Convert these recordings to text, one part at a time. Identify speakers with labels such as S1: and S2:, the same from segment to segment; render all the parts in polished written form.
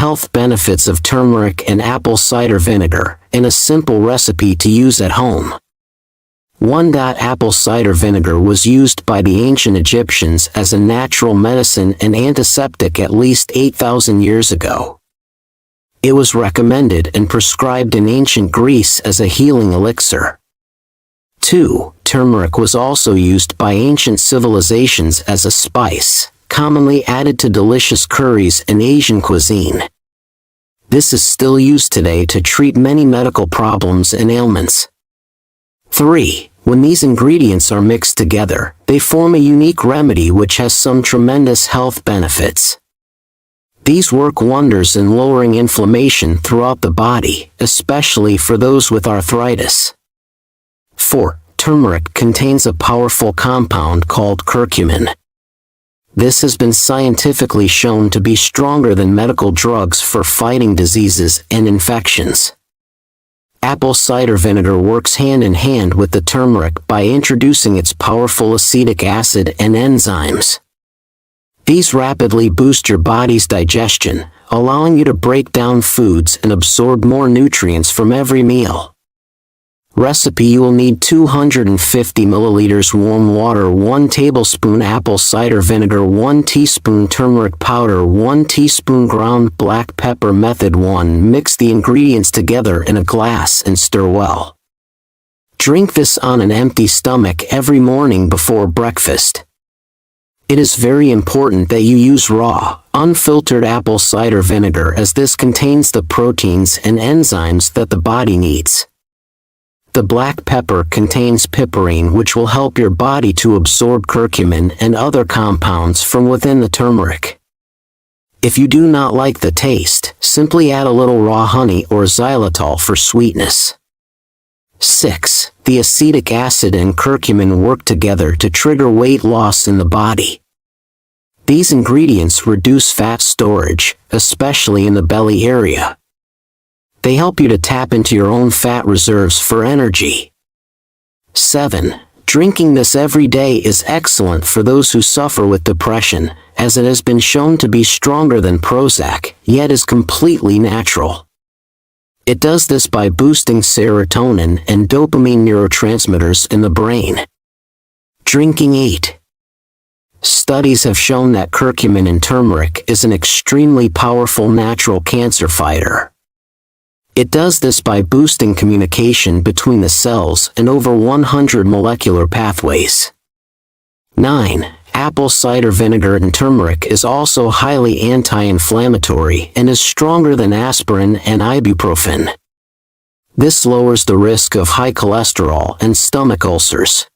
S1: health benefits of turmeric and apple cider vinegar, and a simple recipe to use at home. 1. Apple cider vinegar was used by the ancient Egyptians as a natural medicine and antiseptic at least 8,000 years ago. It was recommended and prescribed in ancient Greece as a healing elixir. 2. Turmeric was also used by ancient civilizations as a spice, commonly added to delicious curries in Asian cuisine. This is still used today to treat many medical problems and ailments. 3. When these ingredients are mixed together, they form a unique remedy which has some tremendous health benefits. These work wonders in lowering inflammation throughout the body, especially for those with arthritis. 4. Turmeric contains a powerful compound called curcumin. This has been scientifically shown to be stronger than medical drugs for fighting diseases and infections. Apple cider vinegar works hand in hand with the turmeric by introducing its powerful acetic acid and enzymes. These rapidly boost your body's digestion, allowing you to break down foods and absorb more nutrients from every meal. Recipe: you will need 250 milliliters warm water, 1 tablespoon apple cider vinegar, 1 teaspoon turmeric powder, 1 teaspoon ground black pepper. Method 1. Mix the ingredients together in a glass and stir well. Drink this on an empty stomach every morning before breakfast. It is very important that you use raw, unfiltered apple cider vinegar, as this contains the proteins and enzymes that the body needs. The black pepper contains piperine, which will help your body to absorb curcumin and other compounds from within the turmeric. If you do not like the taste, simply add a little raw honey or xylitol for sweetness. 6. The acetic acid and curcumin work together to trigger weight loss in the body. These ingredients reduce fat storage, especially in the belly area. They help you to tap into your own fat reserves for energy. 7. Drinking this every day is excellent for those who suffer with depression, as it has been shown to be stronger than Prozac, yet is completely natural. It does this by boosting serotonin and dopamine neurotransmitters in the brain. Drinking 8. Studies have shown that curcumin in turmeric is an extremely powerful natural cancer fighter. It does this by boosting communication between the cells and over 100 molecular pathways. 9. Apple cider vinegar and turmeric is also highly anti-inflammatory and is stronger than aspirin and ibuprofen. This lowers the risk of high cholesterol and stomach ulcers.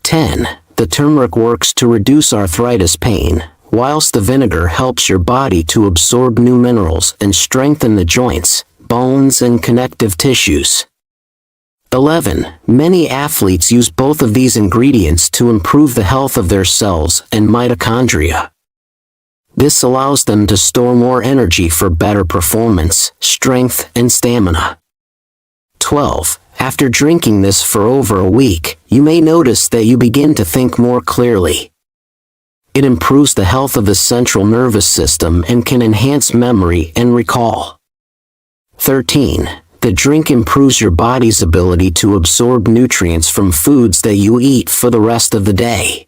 S1: 10. The turmeric works to reduce arthritis pain, whilst the vinegar helps your body to absorb new minerals and strengthen the joints, bones and connective tissues. 11. Many athletes use both of these ingredients to improve the health of their cells and mitochondria. This allows them to store more energy for better performance, strength, and stamina. 12. After drinking this for over a week, you may notice that you begin to think more clearly. It improves the health of the central nervous system and can enhance memory and recall. 13. The drink improves your body's ability to absorb nutrients from foods that you eat for the rest of the day.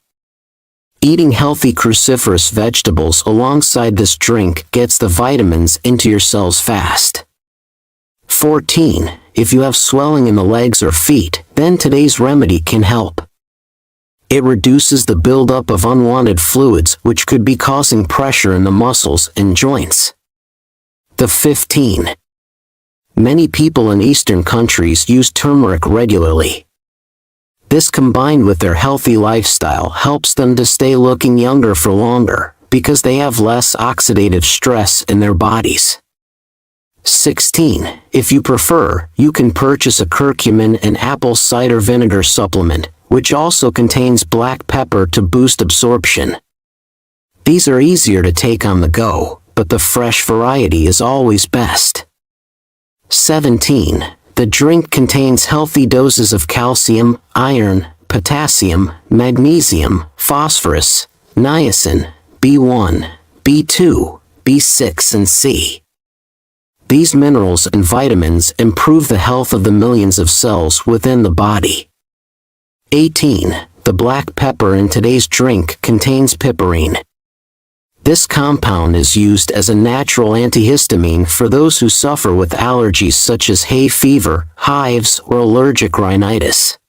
S1: Eating healthy cruciferous vegetables alongside this drink gets the vitamins into your cells fast. 14. If you have swelling in the legs or feet, then today's remedy can help. It reduces the buildup of unwanted fluids, which could be causing pressure in the muscles and joints. 15. Many people in Eastern countries use turmeric regularly. This, combined with their healthy lifestyle, helps them to stay looking younger for longer, because they have less oxidative stress in their bodies. 16. If you prefer, you can purchase a curcumin and apple cider vinegar supplement, which also contains black pepper to boost absorption. These are easier to take on the go, but the fresh variety is always best. 17. The drink contains healthy doses of calcium, iron, potassium, magnesium, phosphorus, niacin, B1, B2, B6 and C. These minerals and vitamins improve the health of the millions of cells within the body. 18. The black pepper in today's drink contains piperine. This compound is used as a natural antihistamine for those who suffer with allergies such as hay fever, hives, or allergic rhinitis.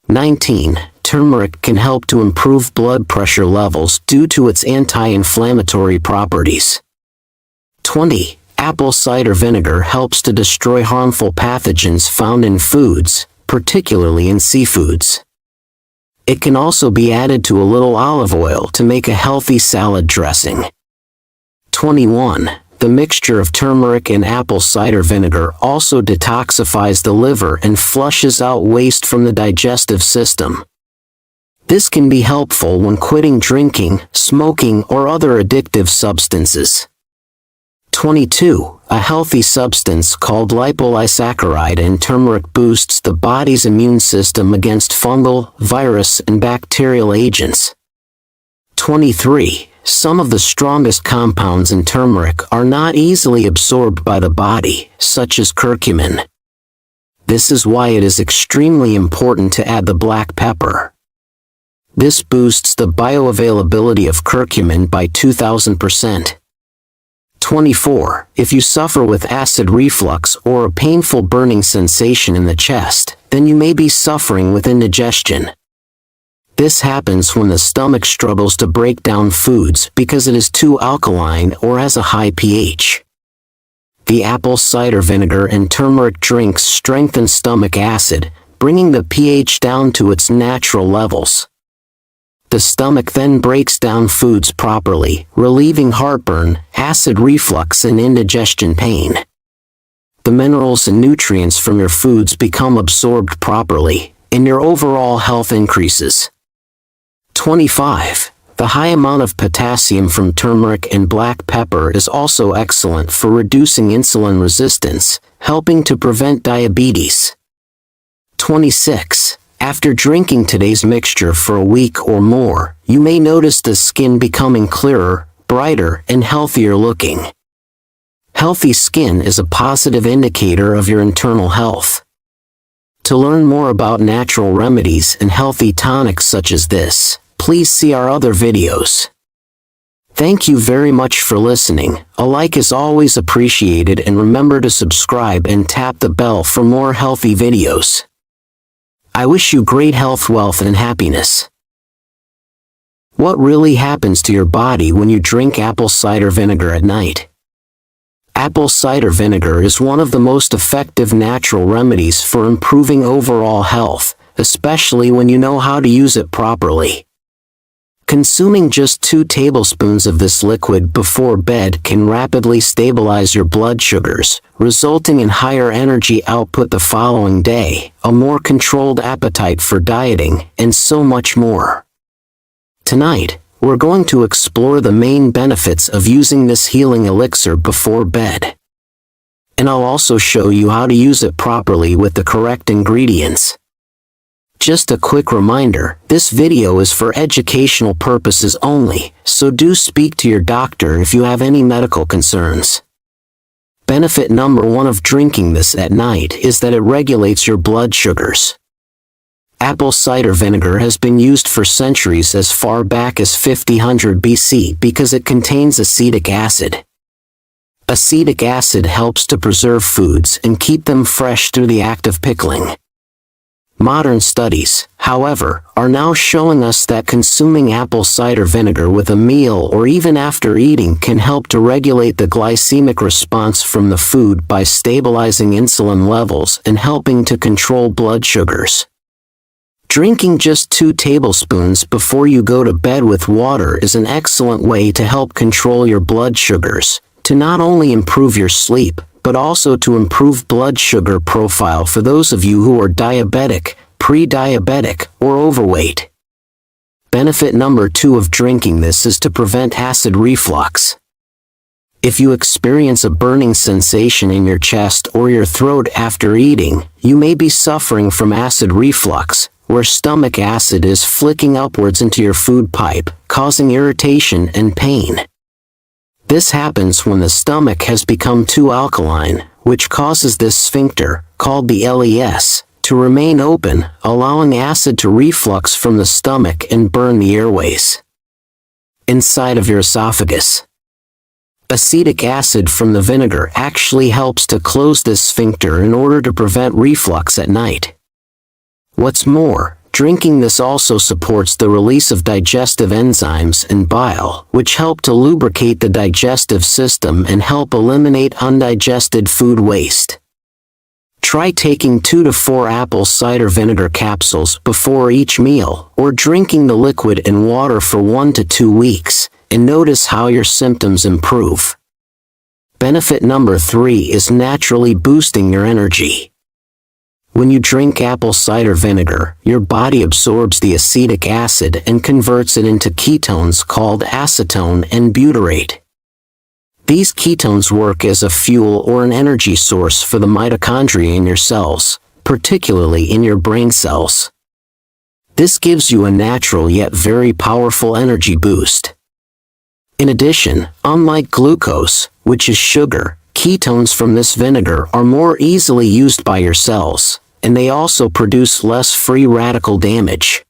S1: 19. Turmeric can help to improve blood pressure levels due to its anti-inflammatory properties. 20. Apple cider vinegar helps to destroy harmful pathogens found in foods, particularly in seafoods. It can also be added to a little olive oil to make a healthy salad dressing. 21. The mixture of turmeric and apple cider vinegar also detoxifies the liver and flushes out waste from the digestive system. This can be helpful when quitting drinking, smoking, or other addictive substances. 22. A healthy substance called lipolysaccharide in turmeric boosts the body's immune system against fungal, virus, and bacterial agents. 23. Some of the strongest compounds in turmeric are not easily absorbed by the body, such as curcumin. This is why it is extremely important to add the black pepper. This boosts the bioavailability of curcumin by 2000%. 24. If you suffer with acid reflux or a painful burning sensation in the chest, then you may be suffering with indigestion. This happens when the stomach struggles to break down foods because it is too alkaline or has a high pH. The apple cider vinegar and turmeric drinks strengthen stomach acid, bringing the pH down to its natural levels. The stomach then breaks down foods properly, relieving heartburn, acid reflux, and indigestion pain. The minerals and nutrients from your foods become absorbed properly, and your overall health increases. 25. The high amount of potassium from turmeric and black pepper is also excellent for reducing insulin resistance, helping to prevent diabetes. 26. After drinking today's mixture for a week or more, you may notice the skin becoming clearer, brighter, and healthier looking. Healthy skin is a positive indicator of your internal health. To learn more about natural remedies and healthy tonics such as this, please see our other videos. Thank you very much for listening. A like is always appreciated, and remember to subscribe and tap the bell for more healthy videos. I wish you great health, wealth, and happiness. What really happens to your body when you drink apple cider vinegar at night? Apple cider vinegar is one of the most effective natural remedies for improving overall health, especially when you know how to use it properly. Consuming just 2 tablespoons of this liquid before bed can rapidly stabilize your blood sugars, resulting in higher energy output the following day, a more controlled appetite for dieting, and so much more. Tonight, we're going to explore the main benefits of using this healing elixir before bed. And I'll also show you how to use it properly with the correct ingredients. Just a quick reminder, this video is for educational purposes only, so do speak to your doctor if you have any medical concerns. Benefit number 1 of drinking this at night is that it regulates your blood sugars. Apple cider vinegar has been used for centuries, as far back as 5000 BC, because it contains acetic acid. Acetic acid helps to preserve foods and keep them fresh through the act of pickling. Modern studies, however, are now showing us that consuming apple cider vinegar with a meal or even after eating can help to regulate the glycemic response from the food by stabilizing insulin levels and helping to control blood sugars. Drinking just 2 tablespoons before you go to bed with water is an excellent way to help control your blood sugars, to not only improve your sleep, but also to improve blood sugar profile for those of you who are diabetic, pre-diabetic, or overweight. Benefit number 2 of drinking this is to prevent acid reflux. If you experience a burning sensation in your chest or your throat after eating, you may be suffering from acid reflux, where stomach acid is flicking upwards into your food pipe, causing irritation and pain. This happens when the stomach has become too alkaline, which causes this sphincter, called the LES, to remain open, allowing acid to reflux from the stomach and burn the airways. Inside of your esophagus. Acetic acid from the vinegar actually helps to close this sphincter in order to prevent reflux at night. What's more, drinking this also supports the release of digestive enzymes and bile, which help to lubricate the digestive system and help eliminate undigested food waste. Try taking 2 to 4 apple cider vinegar capsules before each meal, or drinking the liquid in water for 1 to 2 weeks, and notice how your symptoms improve. Benefit number 3 is naturally boosting your energy. When you drink apple cider vinegar, your body absorbs the acetic acid and converts it into ketones called acetone and butyrate. These ketones work as a fuel or an energy source for the mitochondria in your cells, particularly in your brain cells. This gives you a natural yet very powerful energy boost. In addition, unlike glucose, which is sugar, ketones from this vinegar are more easily used by your cells, and they also produce less free radical damage.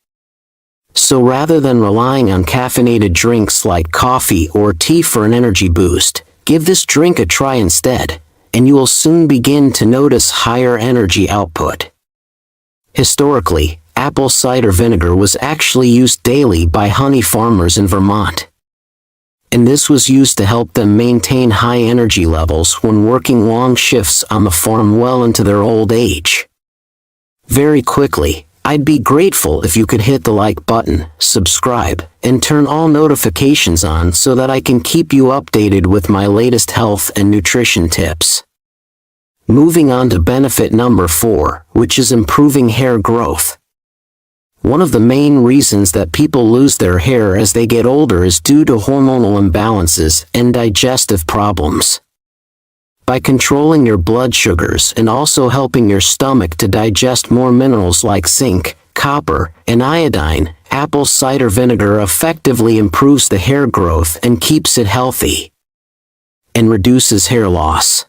S1: So rather than relying on caffeinated drinks like coffee or tea for an energy boost, give this drink a try instead, and you will soon begin to notice higher energy output. Historically, apple cider vinegar was actually used daily by honey farmers in Vermont. And this was used to help them maintain high energy levels when working long shifts on the farm well into their old age. Very quickly, I'd be grateful if you could hit the like button, subscribe, and turn all notifications on so that I can keep you updated with my latest health and nutrition tips. Moving on to benefit number 4, which is improving hair growth. One of the main reasons that people lose their hair as they get older is due to hormonal imbalances and digestive problems. By controlling your blood sugars and also helping your stomach to digest more minerals like zinc, copper, and iodine, apple cider vinegar effectively improves the hair growth and keeps it healthy, and reduces hair loss.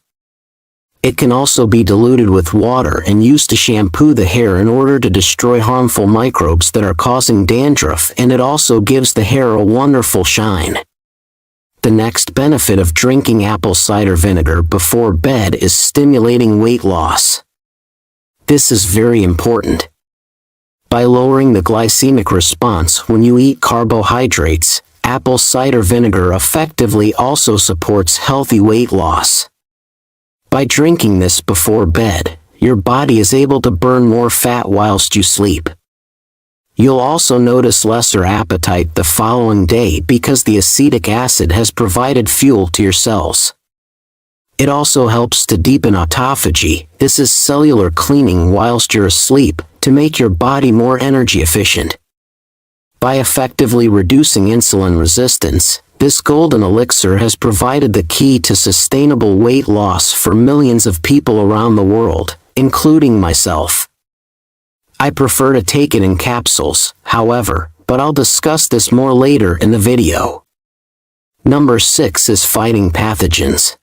S1: It can also be diluted with water and used to shampoo the hair in order to destroy harmful microbes that are causing dandruff, and it also gives the hair a wonderful shine. The next benefit of drinking apple cider vinegar before bed is stimulating weight loss. This is very important. By lowering the glycemic response when you eat carbohydrates, apple cider vinegar effectively also supports healthy weight loss. By drinking this before bed, your body is able to burn more fat whilst you sleep. You'll also notice lesser appetite the following day because the acetic acid has provided fuel to your cells. It also helps to deepen autophagy, this is cellular cleaning whilst you're asleep, to make your body more energy efficient. By effectively reducing insulin resistance, this golden elixir has provided the key to sustainable weight loss for millions of people around the world, including myself. I prefer to take it in capsules, however, but I'll discuss this more later in the video. Number 6 is fighting pathogens.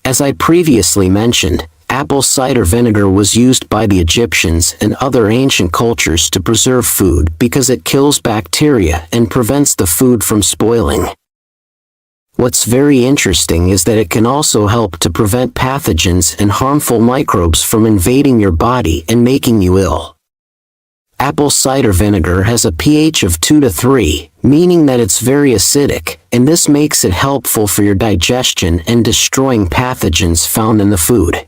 S1: As I previously mentioned, apple cider vinegar was used by the Egyptians and other ancient cultures to preserve food because it kills bacteria and prevents the food from spoiling. What's very interesting is that it can also help to prevent pathogens and harmful microbes from invading your body and making you ill. Apple cider vinegar has a pH of 2 to 3, meaning that it's very acidic, and this makes it helpful for your digestion and destroying pathogens found in the food.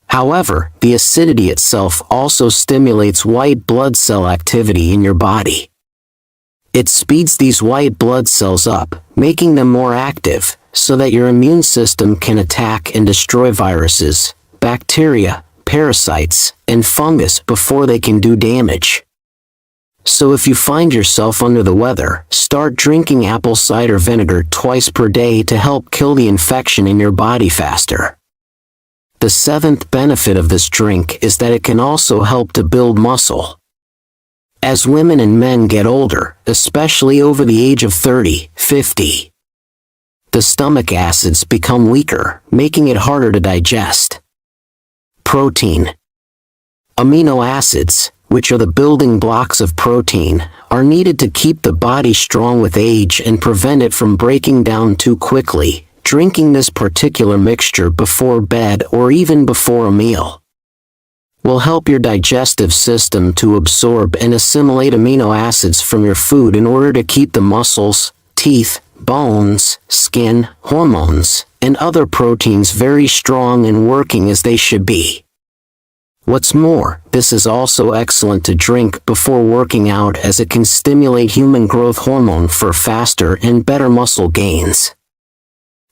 S1: However, the acidity itself also stimulates white blood cell activity in your body. It speeds these white blood cells up, making them more active, so that your immune system can attack and destroy viruses, bacteria, parasites, and fungus before they can do damage. So if you find yourself under the weather, start drinking apple cider vinegar twice per day to help kill the infection in your body faster. The 7th benefit of this drink is that it can also help to build muscle. As women and men get older, especially over the age of 30, 50, the stomach acids become weaker, making it harder to digest. Protein. Amino acids, which are the building blocks of protein, are needed to keep the body strong with age and prevent it from breaking down too quickly. Drinking this particular mixture before bed or even before a meal will help your digestive system to absorb and assimilate amino acids from your food in order to keep the muscles, teeth, bones, skin, hormones, and other proteins very strong and working as they should be. What's more, this is also excellent to drink before working out as it can stimulate human growth hormone for faster and better muscle gains.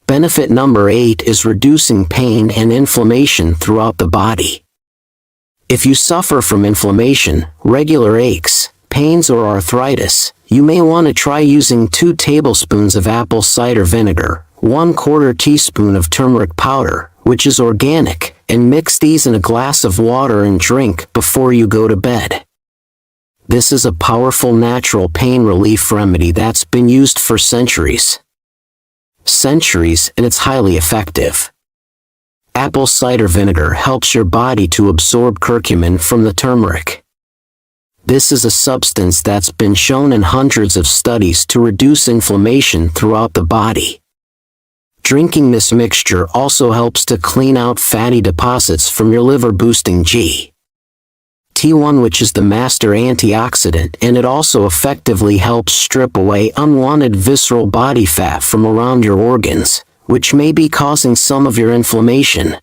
S1: Benefit number 8 is reducing pain and inflammation throughout the body. If you suffer from inflammation, regular aches, pains or arthritis, you may want to try using 2 tablespoons of apple cider vinegar, 1/4 teaspoon of turmeric powder, which is organic, and mix these in a glass of water and drink before you go to bed. This is a powerful natural pain relief remedy that's been used for centuries, and it's highly effective. Apple cider vinegar helps your body to absorb curcumin from the turmeric. This is a substance that's been shown in hundreds of studies to reduce inflammation throughout the body. Drinking this mixture also helps to clean out fatty deposits from your liver, boosting T1, which is the master antioxidant, and it also effectively helps strip away unwanted visceral body fat from around your organs, which may be causing some of your inflammation.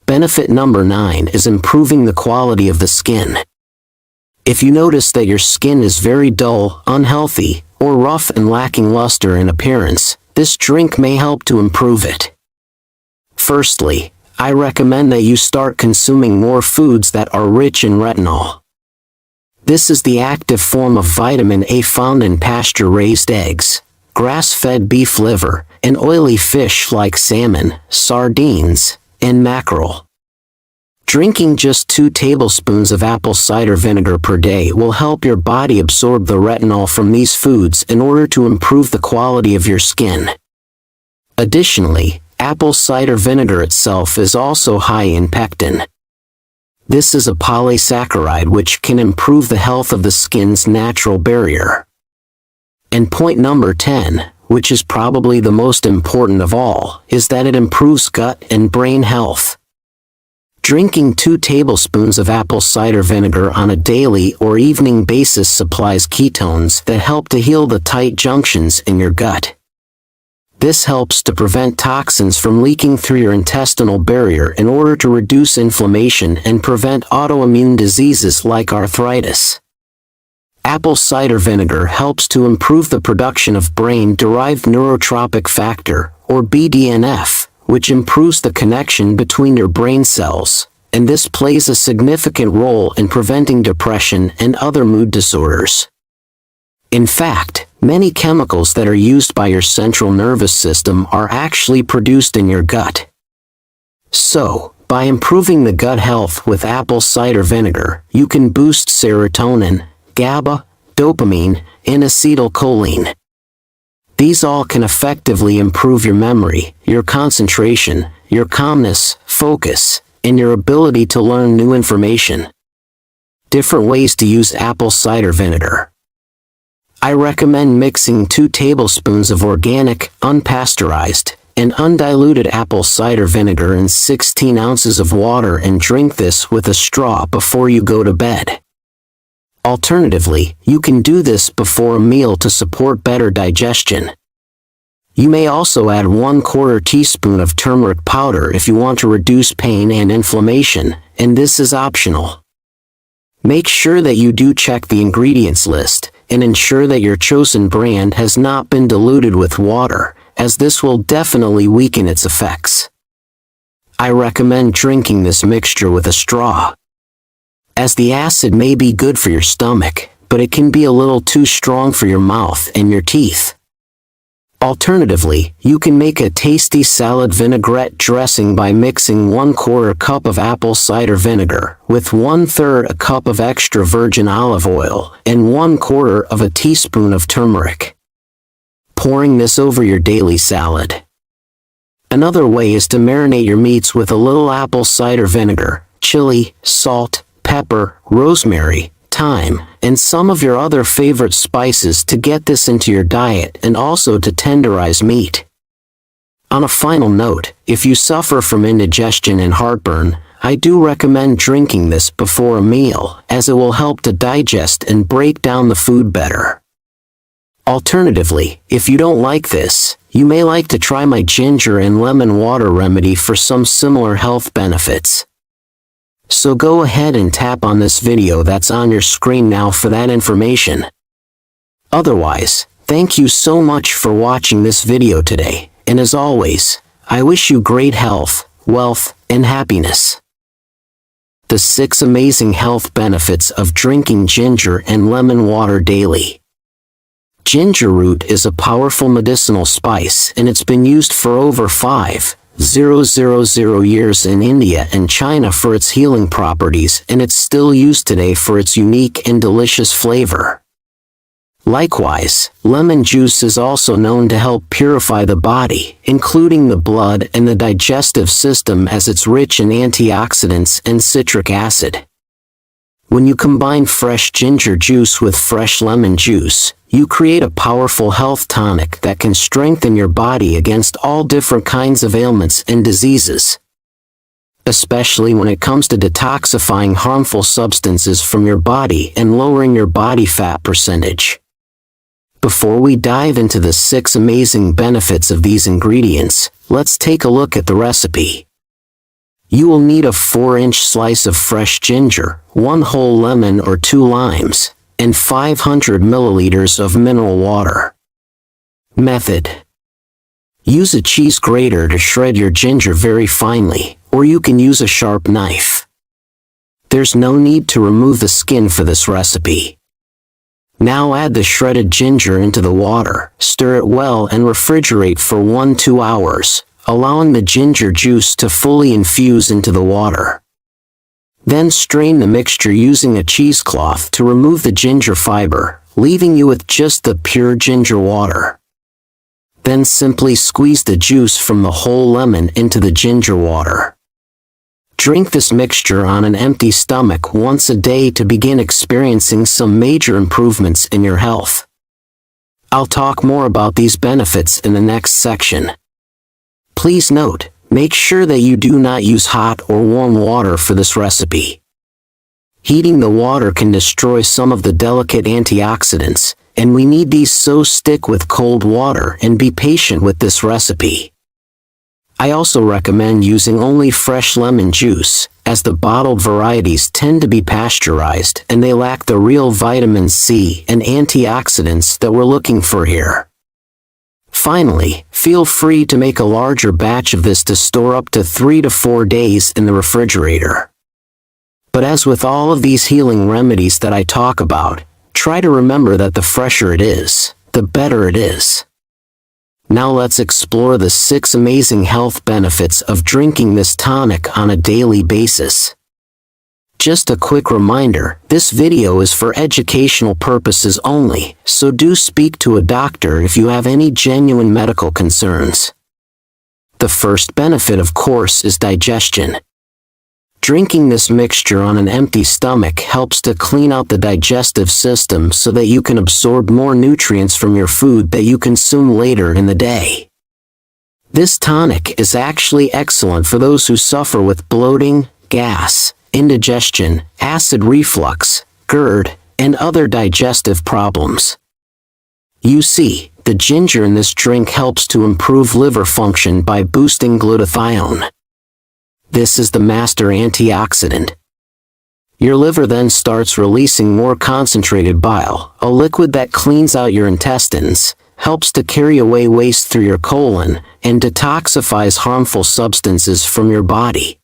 S1: Benefit number 9 is improving the quality of the skin. If you notice that your skin is very dull, unhealthy, or rough and lacking luster in appearance, this drink may help to improve it. Firstly, I recommend that you start consuming more foods that are rich in retinol. This is the active form of vitamin A found in pasture-raised eggs, grass-fed beef liver, and oily fish like salmon, sardines, and mackerel. Drinking just 2 tablespoons of apple cider vinegar per day will help your body absorb the retinol from these foods in order to improve the quality of your skin. Additionally, apple cider vinegar itself is also high in pectin. This is a polysaccharide which can improve the health of the skin's natural barrier. And point number 10, which is probably the most important of all, is that it improves gut and brain health. Drinking 2 tablespoons of apple cider vinegar on a daily or evening basis supplies ketones that help to heal the tight junctions in your gut. This helps to prevent toxins from leaking through your intestinal barrier in order to reduce inflammation and prevent autoimmune diseases like arthritis. Apple cider vinegar helps to improve the production of brain-derived neurotrophic factor, or BDNF, which improves the connection between your brain cells, and this plays a significant role in preventing depression and other mood disorders. In fact, many chemicals that are used by your central nervous system are actually produced in your gut. So, by improving the gut health with apple cider vinegar, you can boost serotonin, GABA, dopamine, and acetylcholine. These all can effectively improve your memory, your concentration, your calmness, focus, and your ability to learn new information. Different ways to use apple cider vinegar. I recommend mixing 2 tablespoons of organic, unpasteurized, and undiluted apple cider vinegar in 16 ounces of water and drink this with a straw before you go to bed. Alternatively, you can do this before a meal to support better digestion. You may also add 1/4 teaspoon of turmeric powder if you want to reduce pain and inflammation, and this is optional. Make sure that you do check the ingredients list, and ensure that your chosen brand has not been diluted with water, as this will definitely weaken its effects. I recommend drinking this mixture with a straw, as the acid may be good for your stomach, but it can be a little too strong for your mouth and your teeth. Alternatively, you can make a tasty salad vinaigrette dressing by mixing 1/4 cup of apple cider vinegar with 1/3 a cup of extra virgin olive oil and 1/4 of a teaspoon of turmeric. pouring this over your daily salad. Another way is to marinate your meats with a little apple cider vinegar, chili, salt, pepper, rosemary, thyme, and some of your other favorite spices to get this into your diet and also to tenderize meat. On a final note, if you suffer from indigestion and heartburn, I do recommend drinking this before a meal, as it will help to digest and break down the food better. Alternatively, if you don't like this, you may like to try my ginger and lemon water remedy for some similar health benefits. So go ahead and tap on this video that's on your screen now for that information. Otherwise, thank you so much for watching this video today, and as always, I wish you great health, wealth, and happiness. The 6 amazing health benefits of drinking ginger and lemon water daily. Ginger root is a powerful medicinal spice, and it's been used for over 5,000 years in India and China for its healing properties, and it's still used today for its unique and delicious flavor. Likewise, lemon juice is also known to help purify the body, including the blood and the digestive system, as it's rich in antioxidants and citric acid. When you combine fresh ginger juice with fresh lemon juice, you create a powerful health tonic that can strengthen your body against all different kinds of ailments and diseases, especially when it comes to detoxifying harmful substances from your body and lowering your body fat percentage. Before we dive into the 6 amazing benefits of these ingredients, let's take a look at the recipe. You will need a 4-inch slice of fresh ginger, 1 whole lemon or 2 limes, and 500 milliliters of mineral water. Method: use a cheese grater to shred your ginger very finely, or you can use a sharp knife. There's no need to remove the skin for this recipe. Now add the shredded ginger into the water, stir it well and refrigerate for 1-2 hours, allowing the ginger juice to fully infuse into the water. Then strain the mixture using a cheesecloth to remove the ginger fiber, leaving you with just the pure ginger water. Then simply squeeze the juice from the whole lemon into the ginger water. Drink this mixture on an empty stomach once a day to begin experiencing some major improvements in your health. I'll talk more about these benefits in the next section. Please note, make sure that you do not use hot or warm water for this recipe. Heating the water can destroy some of the delicate antioxidants, and we need these, so stick with cold water and be patient with this recipe. I also recommend using only fresh lemon juice, as the bottled varieties tend to be pasteurized and they lack the real vitamin C and antioxidants that we're looking for here. Finally, feel free to make a larger batch of this to store up to 3 to 4 days in the refrigerator. But as with all of these healing remedies that I talk about, try to remember that the fresher it is, the better it is. Now let's explore the 6 amazing health benefits of drinking this tonic on a daily basis. Just a quick reminder, this video is for educational purposes only, so do speak to a doctor if you have any genuine medical concerns. The first benefit, of course, is digestion. Drinking this mixture on an empty stomach helps to clean out the digestive system so that you can absorb more nutrients from your food that you consume later in the day. This tonic is actually excellent for those who suffer with bloating, gas, indigestion, acid reflux, GERD, and other digestive problems. You see, the ginger in this drink helps to improve liver function by boosting glutathione. This is the master antioxidant. Your liver then starts releasing more concentrated bile, a liquid that cleans out your intestines, helps to carry away waste through your colon, and detoxifies harmful substances from your body.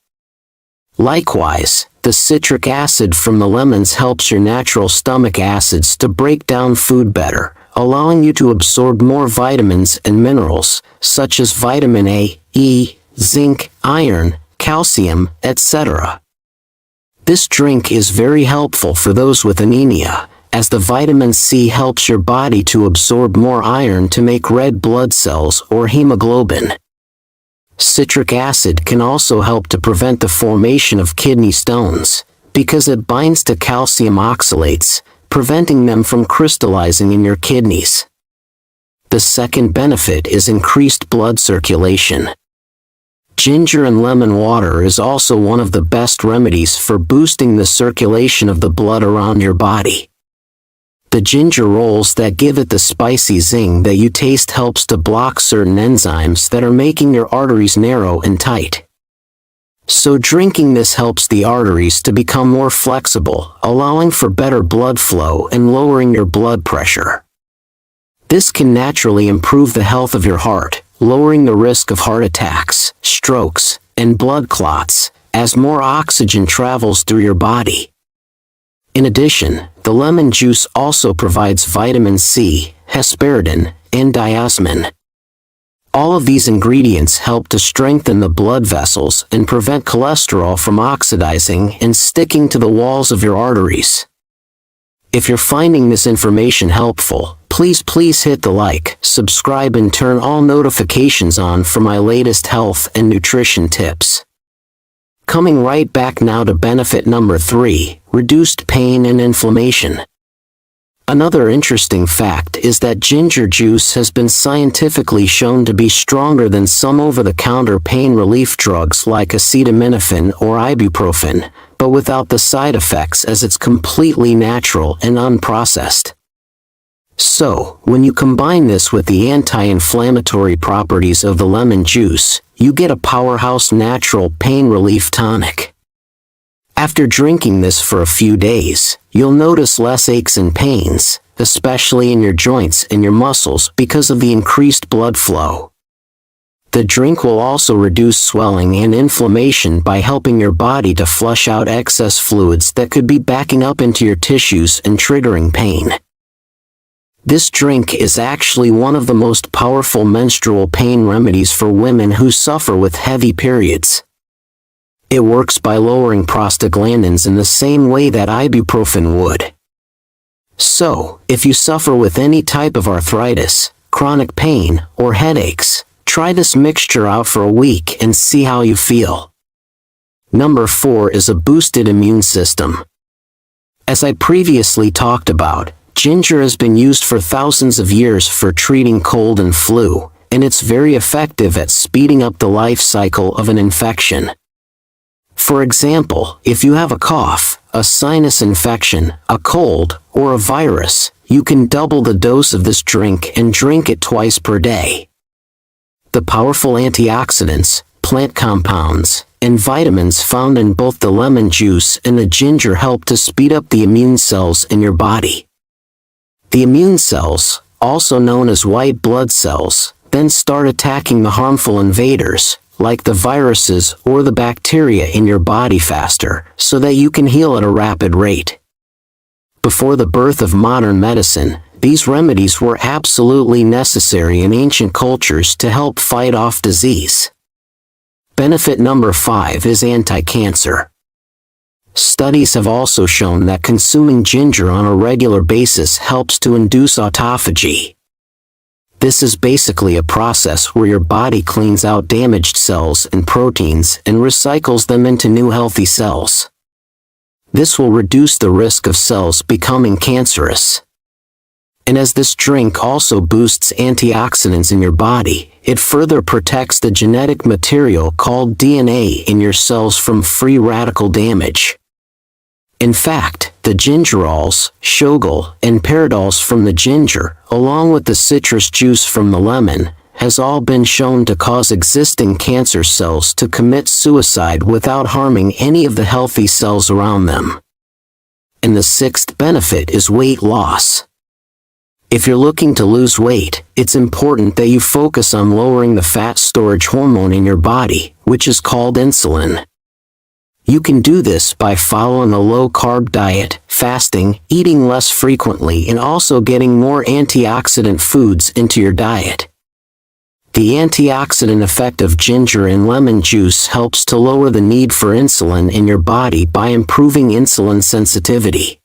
S1: Likewise, the citric acid from the lemons helps your natural stomach acids to break down food better, allowing you to absorb more vitamins and minerals, such as vitamin A, E, zinc, iron, calcium, etc. This drink is very helpful for those with anemia, as the vitamin C helps your body to absorb more iron to make red blood cells or hemoglobin. Citric acid can also help to prevent the formation of kidney stones, because it binds to calcium oxalates, preventing them from crystallizing in your kidneys. The second benefit is increased blood circulation. Ginger and lemon water is also one of the best remedies for boosting the circulation of the blood around your body. The ginger rolls that give it the spicy zing that you taste helps to block certain enzymes that are making your arteries narrow and tight. So drinking this helps the arteries to become more flexible, allowing for better blood flow and lowering your blood pressure. This can naturally improve the health of your heart, lowering the risk of heart attacks, strokes, and blood clots, as more oxygen travels through your body. In addition, the lemon juice also provides vitamin C, hesperidin, and diosmin. All of these ingredients help to strengthen the blood vessels and prevent cholesterol from oxidizing and sticking to the walls of your arteries. If you're finding this information helpful, please hit the like, subscribe and turn all notifications on for my latest health and nutrition tips. Coming right back now to benefit number 3, reduced pain and inflammation. Another interesting fact is that ginger juice has been scientifically shown to be stronger than some over-the-counter pain relief drugs like acetaminophen or ibuprofen, but without the side effects as it's completely natural and unprocessed. So, when you combine this with the anti-inflammatory properties of the lemon juice, you get a powerhouse natural pain relief tonic. After drinking this for a few days, you'll notice less aches and pains, especially in your joints and your muscles because of the increased blood flow. The drink will also reduce swelling and inflammation by helping your body to flush out excess fluids that could be backing up into your tissues and triggering pain. This drink is actually one of the most powerful menstrual pain remedies for women who suffer with heavy periods. It works by lowering prostaglandins in the same way that ibuprofen would. So, if you suffer with any type of arthritis, chronic pain, or headaches, try this mixture out for a week and see how you feel. Number 4 is a boosted immune system. As I previously talked about, ginger has been used for thousands of years for treating cold and flu, and it's very effective at speeding up the life cycle of an infection. For example, if you have a cough, a sinus infection, a cold, or a virus, you can double the dose of this drink and drink it twice per day. The powerful antioxidants, plant compounds, and vitamins found in both the lemon juice and the ginger help to speed up the immune cells in your body. The immune cells, also known as white blood cells, then start attacking the harmful invaders, like the viruses or the bacteria in your body faster, so that you can heal at a rapid rate. Before the birth of modern medicine, these remedies were absolutely necessary in ancient cultures to help fight off disease. Benefit number 5 is anti-cancer. Studies have also shown that consuming ginger on a regular basis helps to induce autophagy. This is basically a process where your body cleans out damaged cells and proteins and recycles them into new healthy cells. This will reduce the risk of cells becoming cancerous. And as this drink also boosts antioxidants in your body, it further protects the genetic material called DNA in your cells from free radical damage. In fact, the gingerols, shogal, and peridols from the ginger, along with the citrus juice from the lemon, has all been shown to cause existing cancer cells to commit suicide without harming any of the healthy cells around them. And the 6th benefit is weight loss. If you're looking to lose weight, it's important that you focus on lowering the fat storage hormone in your body, which is called insulin. You can do this by following a low-carb diet, fasting, eating less frequently, and also getting more antioxidant foods into your diet. The antioxidant effect of ginger and lemon juice helps to lower the need for insulin in your body by improving insulin sensitivity.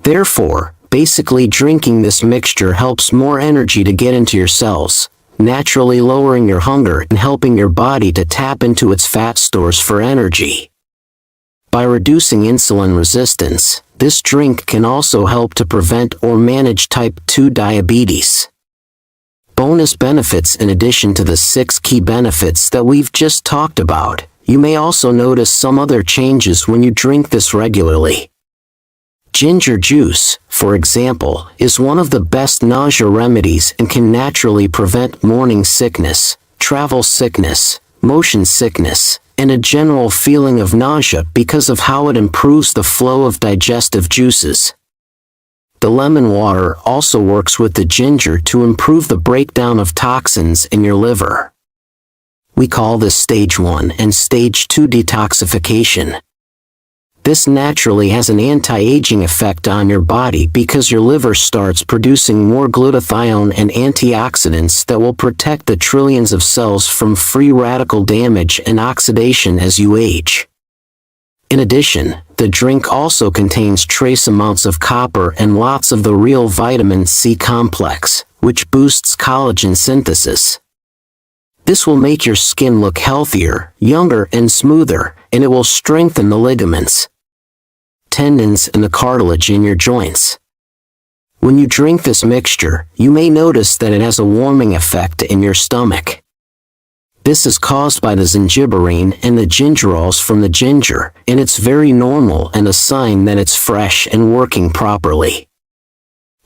S1: Therefore, basically drinking this mixture helps more energy to get into your cells, naturally lowering your hunger and helping your body to tap into its fat stores for energy. By reducing insulin resistance, this drink can also help to prevent or manage type 2 diabetes. Bonus benefits: in addition to the 6 key benefits that we've just talked about, you may also notice some other changes when you drink this regularly. Ginger juice, for example, is one of the best nausea remedies and can naturally prevent morning sickness, travel sickness, motion sickness, and a general feeling of nausea because of how it improves the flow of digestive juices. The lemon water also works with the ginger to improve the breakdown of toxins in your liver. We call this stage 1 and stage 2 detoxification. This naturally has an anti-aging effect on your body because your liver starts producing more glutathione and antioxidants that will protect the trillions of cells from free radical damage and oxidation as you age. In addition, the drink also contains trace amounts of copper and lots of the real vitamin C complex, which boosts collagen synthesis. This will make your skin look healthier, younger, and smoother, and it will strengthen the ligaments, tendons, and the cartilage in your joints. When you drink this mixture, you may notice that it has a warming effect in your stomach. This is caused by the zingiberine and the gingerols from the ginger, and it's very normal and a sign that it's fresh and working properly.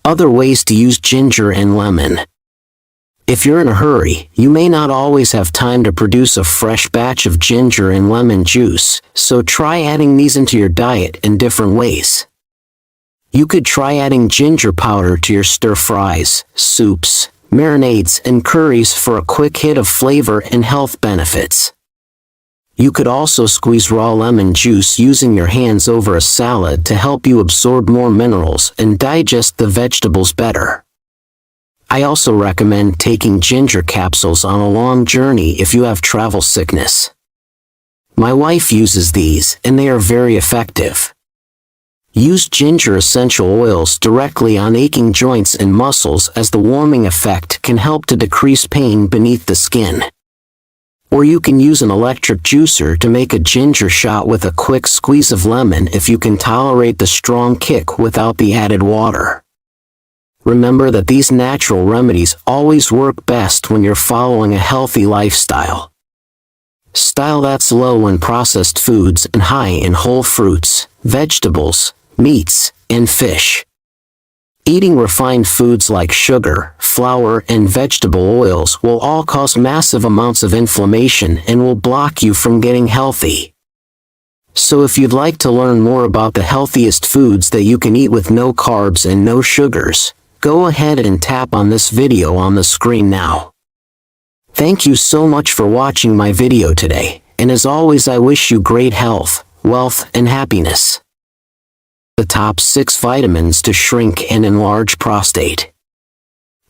S1: Other ways to use ginger and lemon. If you're in a hurry, you may not always have time to produce a fresh batch of ginger and lemon juice, so try adding these into your diet in different ways. You could try adding ginger powder to your stir-fries, soups, marinades, and curries for a quick hit of flavor and health benefits. You could also squeeze raw lemon juice using your hands over a salad to help you absorb more minerals and digest the vegetables better. I also recommend taking ginger capsules on a long journey if you have travel sickness. My wife uses these, and they are very effective. Use ginger essential oils directly on aching joints and muscles, as the warming effect can help to decrease pain beneath the skin. Or you can use an electric juicer to make a ginger shot with a quick squeeze of lemon if you can tolerate the strong kick without the added water. Remember that these natural remedies always work best when you're following a healthy lifestyle. Style that's low in processed foods and high in whole fruits, vegetables, meats, and fish. Eating refined foods like sugar, flour, and vegetable oils will all cause massive amounts of inflammation and will block you from getting healthy. So if you'd like to learn more about the healthiest foods that you can eat with no carbs and no sugars, go ahead and tap on this video on the screen now. Thank you so much for watching my video today, and as always I wish you great health, wealth, and happiness. The top 6 vitamins to shrink and enlarge prostate.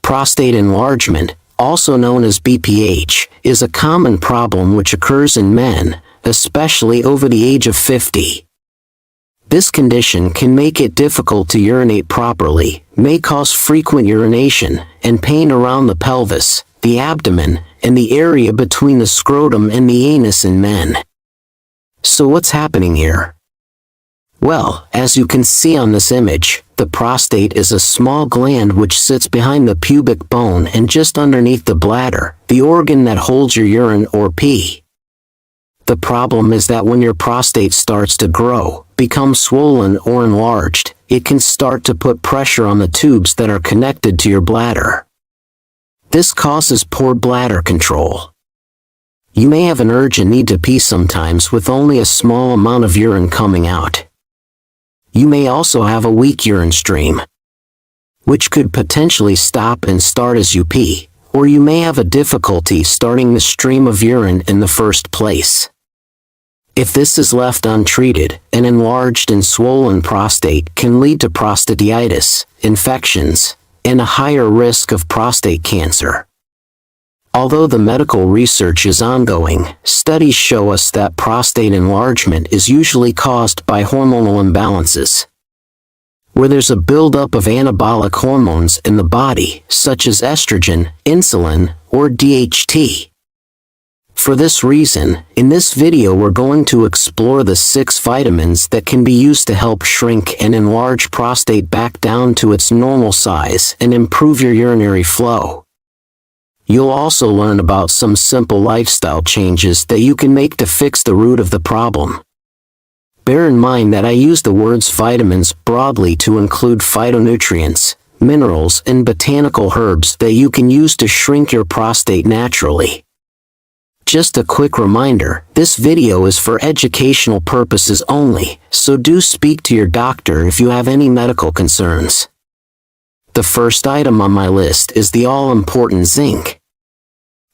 S1: Prostate enlargement, also known as BPH, is a common problem which occurs in men, especially over the age of 50. This condition can make it difficult to urinate properly, may cause frequent urination, and pain around the pelvis, the abdomen, and the area between the scrotum and the anus in men. So what's happening here? Well, as you can see on this image, the prostate is a small gland which sits behind the pubic bone and just underneath the bladder, the organ that holds your urine or pee. The problem is that when your prostate starts to grow, become swollen or enlarged, it can start to put pressure on the tubes that are connected to your bladder. This causes poor bladder control. You may have an urge and need to pee sometimes with only a small amount of urine coming out. You may also have a weak urine stream, which could potentially stop and start as you pee, or you may have a difficulty starting the stream of urine in the first place. If this is left untreated, an enlarged and swollen prostate can lead to prostatitis, infections, and a higher risk of prostate cancer. Although the medical research is ongoing, studies show us that prostate enlargement is usually caused by hormonal imbalances. where there's a buildup of anabolic hormones in the body, such as estrogen, insulin, or DHT. For this reason, in this video we're going to explore the 6 vitamins that can be used to help shrink and enlarge prostate back down to its normal size and improve your urinary flow. You'll also learn about some simple lifestyle changes that you can make to fix the root of the problem. Bear in mind that I use the words vitamins broadly to include phytonutrients, minerals, and botanical herbs that you can use to shrink your prostate naturally. Just a quick reminder, this video is for educational purposes only, so do speak to your doctor if you have any medical concerns. The first item on my list is the all-important zinc.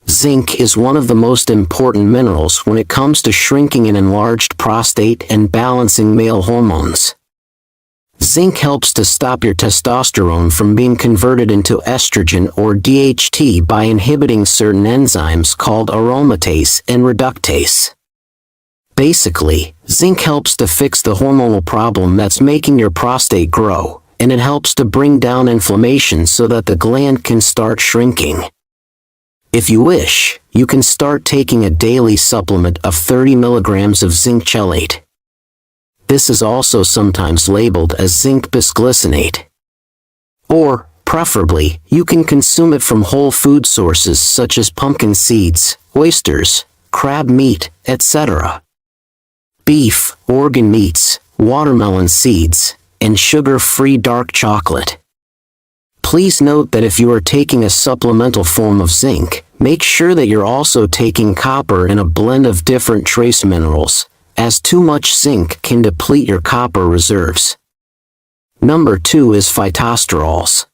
S1: Zinc is one of the most important minerals when it comes to shrinking an enlarged prostate and balancing male hormones. Zinc helps to stop your testosterone from being converted into estrogen or DHT by inhibiting certain enzymes called aromatase and reductase. Basically, zinc helps to fix the hormonal problem that's making your prostate grow, and it helps to bring down inflammation so that the gland can start shrinking. If you wish, you can start taking a daily supplement of 30 milligrams of zinc chelate. This is also sometimes labeled as zinc bisglycinate. Or, preferably, you can consume it from whole food sources such as pumpkin seeds, oysters, crab meat, etc. Beef, organ meats, watermelon seeds, and sugar-free dark chocolate. Please note that if you are taking a supplemental form of zinc, make sure that you're also taking copper and a blend of different trace minerals, as too much zinc can deplete your copper reserves. Number 2 is phytosterols.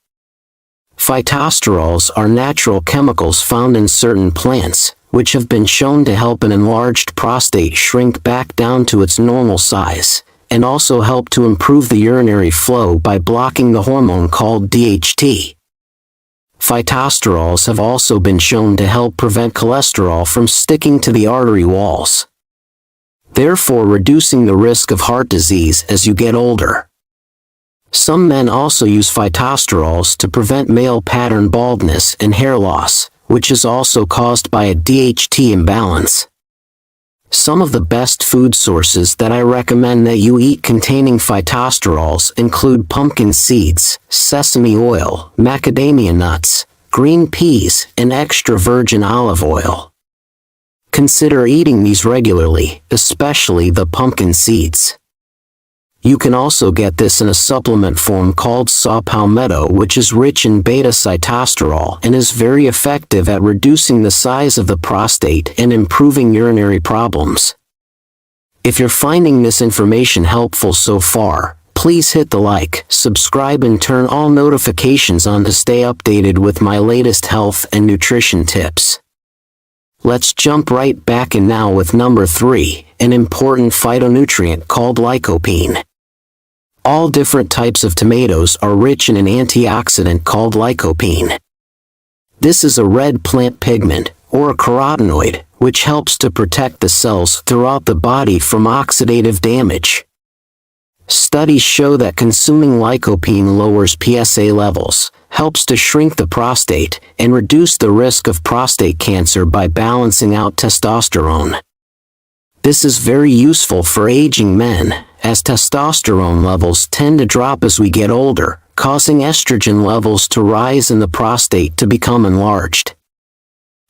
S1: Phytosterols are natural chemicals found in certain plants, which have been shown to help an enlarged prostate shrink back down to its normal size, and also help to improve the urinary flow by blocking the hormone called DHT. Phytosterols have also been shown to help prevent cholesterol from sticking to the artery walls, therefore reducing the risk of heart disease as you get older. Some men also use phytosterols to prevent male pattern baldness and hair loss, which is also caused by a DHT imbalance. Some of the best food sources that I recommend that you eat containing phytosterols include pumpkin seeds, sesame oil, macadamia nuts, green peas, and extra virgin olive oil. Consider eating these regularly, especially the pumpkin seeds. You can also get this in a supplement form called saw palmetto, which is rich in beta-sitosterol and is very effective at reducing the size of the prostate and improving urinary problems. If you're finding this information helpful so far, please hit the like, subscribe, and turn all notifications on to stay updated with my latest health and nutrition tips. Let's jump right back in now with number 3, an important phytonutrient called lycopene. All different types of tomatoes are rich in an antioxidant called lycopene. This is a red plant pigment, or a carotenoid, which helps to protect the cells throughout the body from oxidative damage. Studies show that consuming lycopene lowers PSA levels, helps to shrink the prostate, and reduce the risk of prostate cancer by balancing out testosterone. This is very useful for aging men, as testosterone levels tend to drop as we get older, causing estrogen levels to rise and the prostate to become enlarged.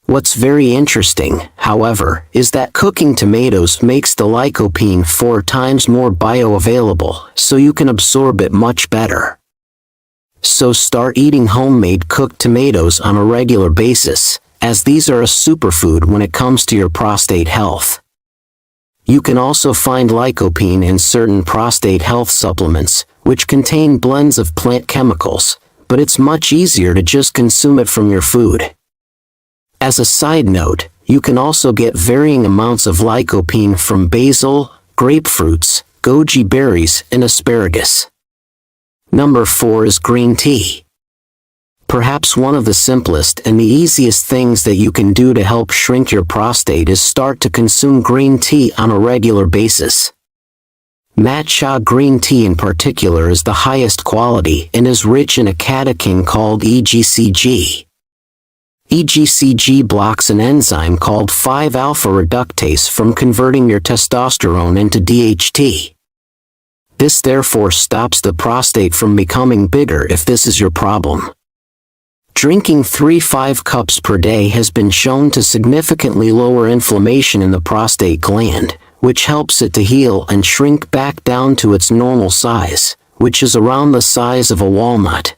S1: What's very interesting, however, is that cooking tomatoes makes the lycopene 4 times more bioavailable, so you can absorb it much better. So start eating homemade cooked tomatoes on a regular basis, as these are a superfood when it comes to your prostate health. You can also find lycopene in certain prostate health supplements, which contain blends of plant chemicals, but it's much easier to just consume it from your food. As a side note, you can also get varying amounts of lycopene from basil, grapefruits, goji berries, and asparagus. Number 4 is green tea. Perhaps one of the simplest and the easiest things that you can do to help shrink your prostate is start to consume green tea on a regular basis. Matcha green tea in particular is the highest quality and is rich in a catechin called EGCG. EGCG blocks an enzyme called 5-alpha reductase from converting your testosterone into DHT. This therefore stops the prostate from becoming bigger if this is your problem. Drinking 3-5 cups per day has been shown to significantly lower inflammation in the prostate gland, which helps it to heal and shrink back down to its normal size, which is around the size of a walnut.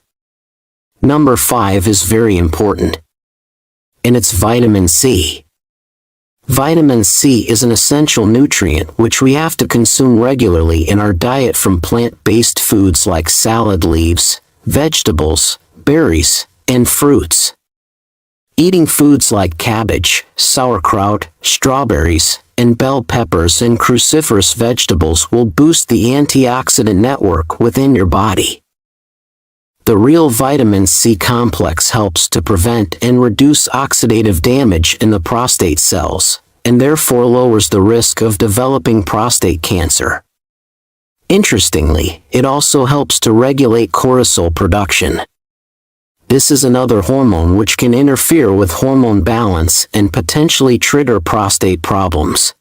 S1: Number 5 is very important. And it's vitamin C. Vitamin C is an essential nutrient which we have to consume regularly in our diet from plant-based foods like salad leaves, vegetables, berries, and fruits. Eating foods like cabbage, sauerkraut, strawberries, and bell peppers and cruciferous vegetables will boost the antioxidant network within your body. The real vitamin C complex helps to prevent and reduce oxidative damage in the prostate cells, and therefore lowers the risk of developing prostate cancer. Interestingly, it also helps to regulate cortisol production. This is another hormone which can interfere with hormone balance and potentially trigger prostate problems.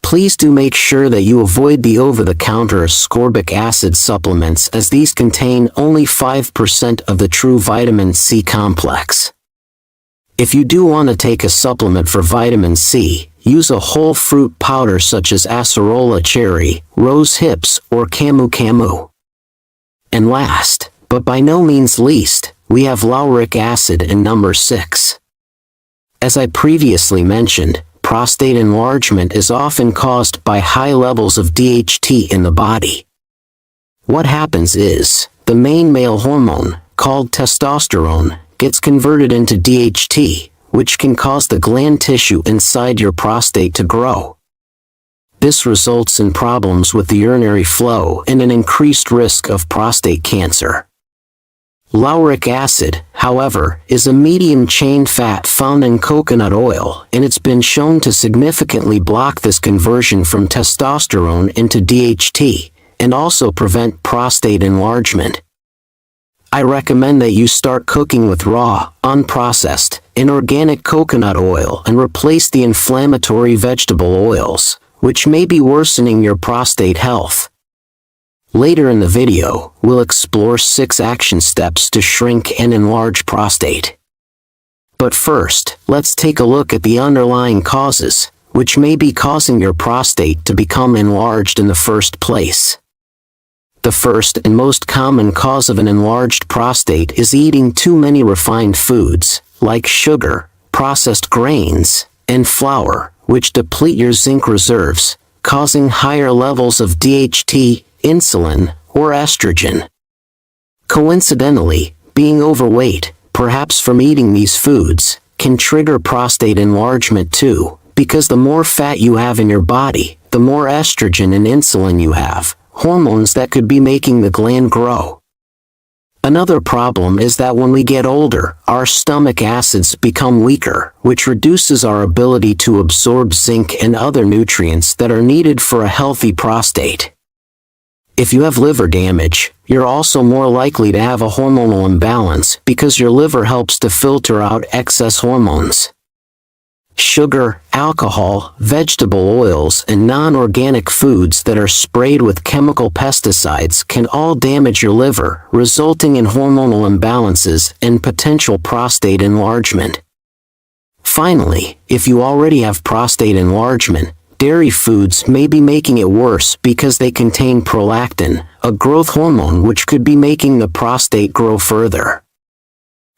S1: Please do make sure that you avoid the over-the-counter ascorbic acid supplements, as these contain only 5% of the true vitamin C complex. If you do want to take a supplement for vitamin C, use a whole fruit powder such as acerola cherry, rose hips, or camu camu. And last, but by no means least, we have lauric acid in number 6. As I previously mentioned, prostate enlargement is often caused by high levels of DHT in the body. What happens is, the main male hormone, called testosterone, gets converted into DHT, which can cause the gland tissue inside your prostate to grow. This results in problems with the urinary flow and an increased risk of prostate cancer. Lauric acid, however, is a medium-chain fat found in coconut oil, and it's been shown to significantly block this conversion from testosterone into DHT, and also prevent prostate enlargement. I recommend that you start cooking with raw, unprocessed, and organic coconut oil and replace the inflammatory vegetable oils, which may be worsening your prostate health. Later in the video, we'll explore 6 action steps to shrink and enlarge prostate. But first, let's take a look at the underlying causes, which may be causing your prostate to become enlarged in the first place. The first and most common cause of an enlarged prostate is eating too many refined foods, like sugar, processed grains, and flour, which deplete your zinc reserves, causing higher levels of DHT, insulin, or estrogen. Coincidentally, being overweight, perhaps from eating these foods, can trigger prostate enlargement too, because the more fat you have in your body, the more estrogen and insulin you have, hormones that could be making the gland grow. Another problem is that when we get older, our stomach acids become weaker, which reduces our ability to absorb zinc and other nutrients that are needed for a healthy prostate. If you have liver damage, you're also more likely to have a hormonal imbalance because your liver helps to filter out excess hormones. Sugar, alcohol, vegetable oils, and non-organic foods that are sprayed with chemical pesticides can all damage your liver, resulting in hormonal imbalances and potential prostate enlargement. Finally, if you already have prostate enlargement, dairy foods may be making it worse because they contain prolactin, a growth hormone which could be making the prostate grow further.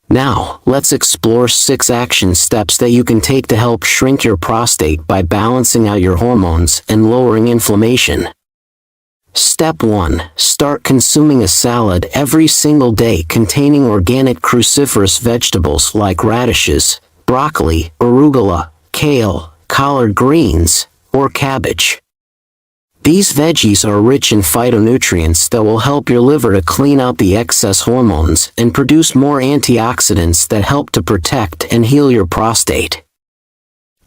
S1: Now, let's explore 6 action steps that you can take to help shrink your prostate by balancing out your hormones and lowering inflammation. Step 1. Start consuming a salad every single day containing organic cruciferous vegetables like radishes, broccoli, arugula, kale, collard greens, or cabbage. These veggies are rich in phytonutrients that will help your liver to clean out the excess hormones and produce more antioxidants that help to protect and heal your prostate.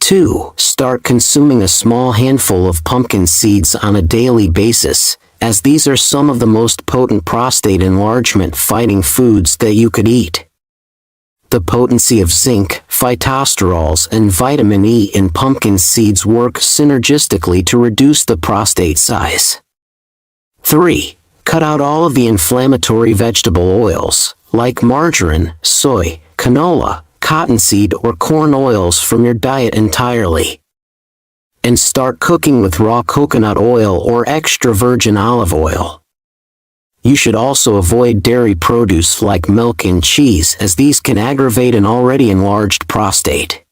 S1: 2. Start consuming a small handful of pumpkin seeds on a daily basis, as these are some of the most potent prostate enlargement fighting foods that you could eat. The potency of zinc, phytosterols, and vitamin E in pumpkin seeds work synergistically to reduce the prostate size. 3. Cut out all of the inflammatory vegetable oils, like margarine, soy, canola, cottonseed, or corn oils from your diet entirely. And start cooking with raw coconut oil or extra virgin olive oil. You should also avoid dairy produce like milk and cheese, as these can aggravate an already enlarged prostate.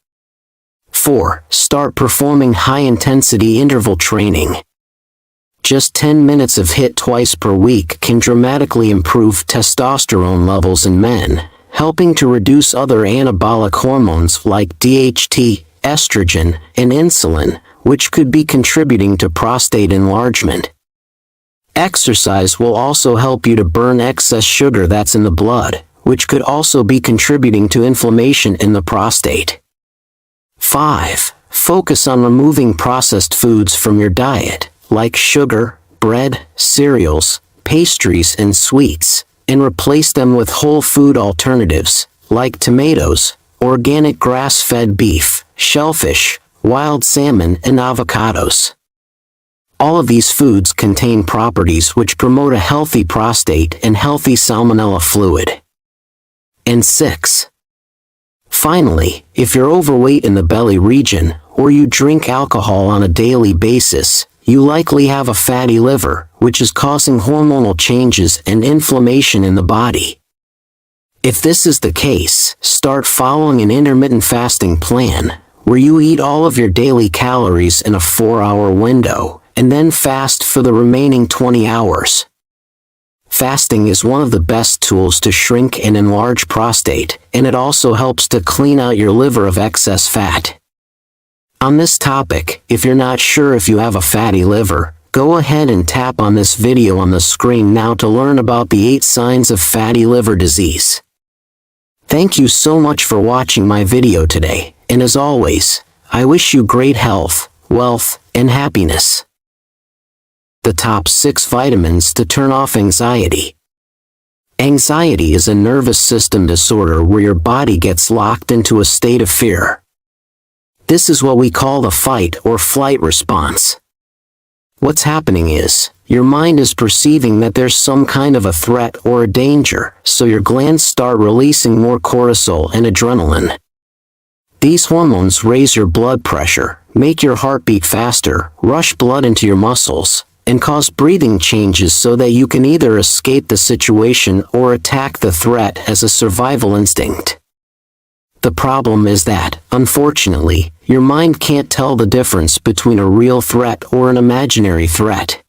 S1: 4. Start performing high-intensity interval training. Just 10 minutes of HIIT twice per week can dramatically improve testosterone levels in men, helping to reduce other anabolic hormones like DHT, estrogen, and insulin, which could be contributing to prostate enlargement. Exercise will also help you to burn excess sugar that's in the blood, which could also be contributing to inflammation in the prostate. 5. Focus on removing processed foods from your diet, like sugar, bread, cereals, pastries, and sweets, and replace them with whole food alternatives, like tomatoes, organic grass-fed beef, shellfish, wild salmon, and avocados. All of these foods contain properties which promote a healthy prostate and healthy salmonella fluid. And 6. Finally, if you're overweight in the belly region, or you drink alcohol on a daily basis, you likely have a fatty liver, which is causing hormonal changes and inflammation in the body. If this is the case, start following an intermittent fasting plan, where you eat all of your daily calories in a 4-hour window, and then fast for the remaining 20 hours. Fasting is one of the best tools to shrink and enlarge prostate, and it also helps to clean out your liver of excess fat. On this topic, if you're not sure if you have a fatty liver, go ahead and tap on this video on the screen now to learn about the 8 signs of fatty liver disease. Thank you so much for watching my video today, and as always, I wish you great health, wealth, and happiness. The top 6 vitamins to turn off anxiety. Anxiety is a nervous system disorder where your body gets locked into a state of fear. This is what we call the fight or flight response. What's happening is, your mind is perceiving that there's some kind of a threat or a danger, so your glands start releasing more cortisol and adrenaline. These hormones raise your blood pressure, make your heart beat faster, rush blood into your muscles, and cause breathing changes so that you can either escape the situation or attack the threat as a survival instinct. The problem is that, unfortunately, your mind can't tell the difference between a real threat or an imaginary threat.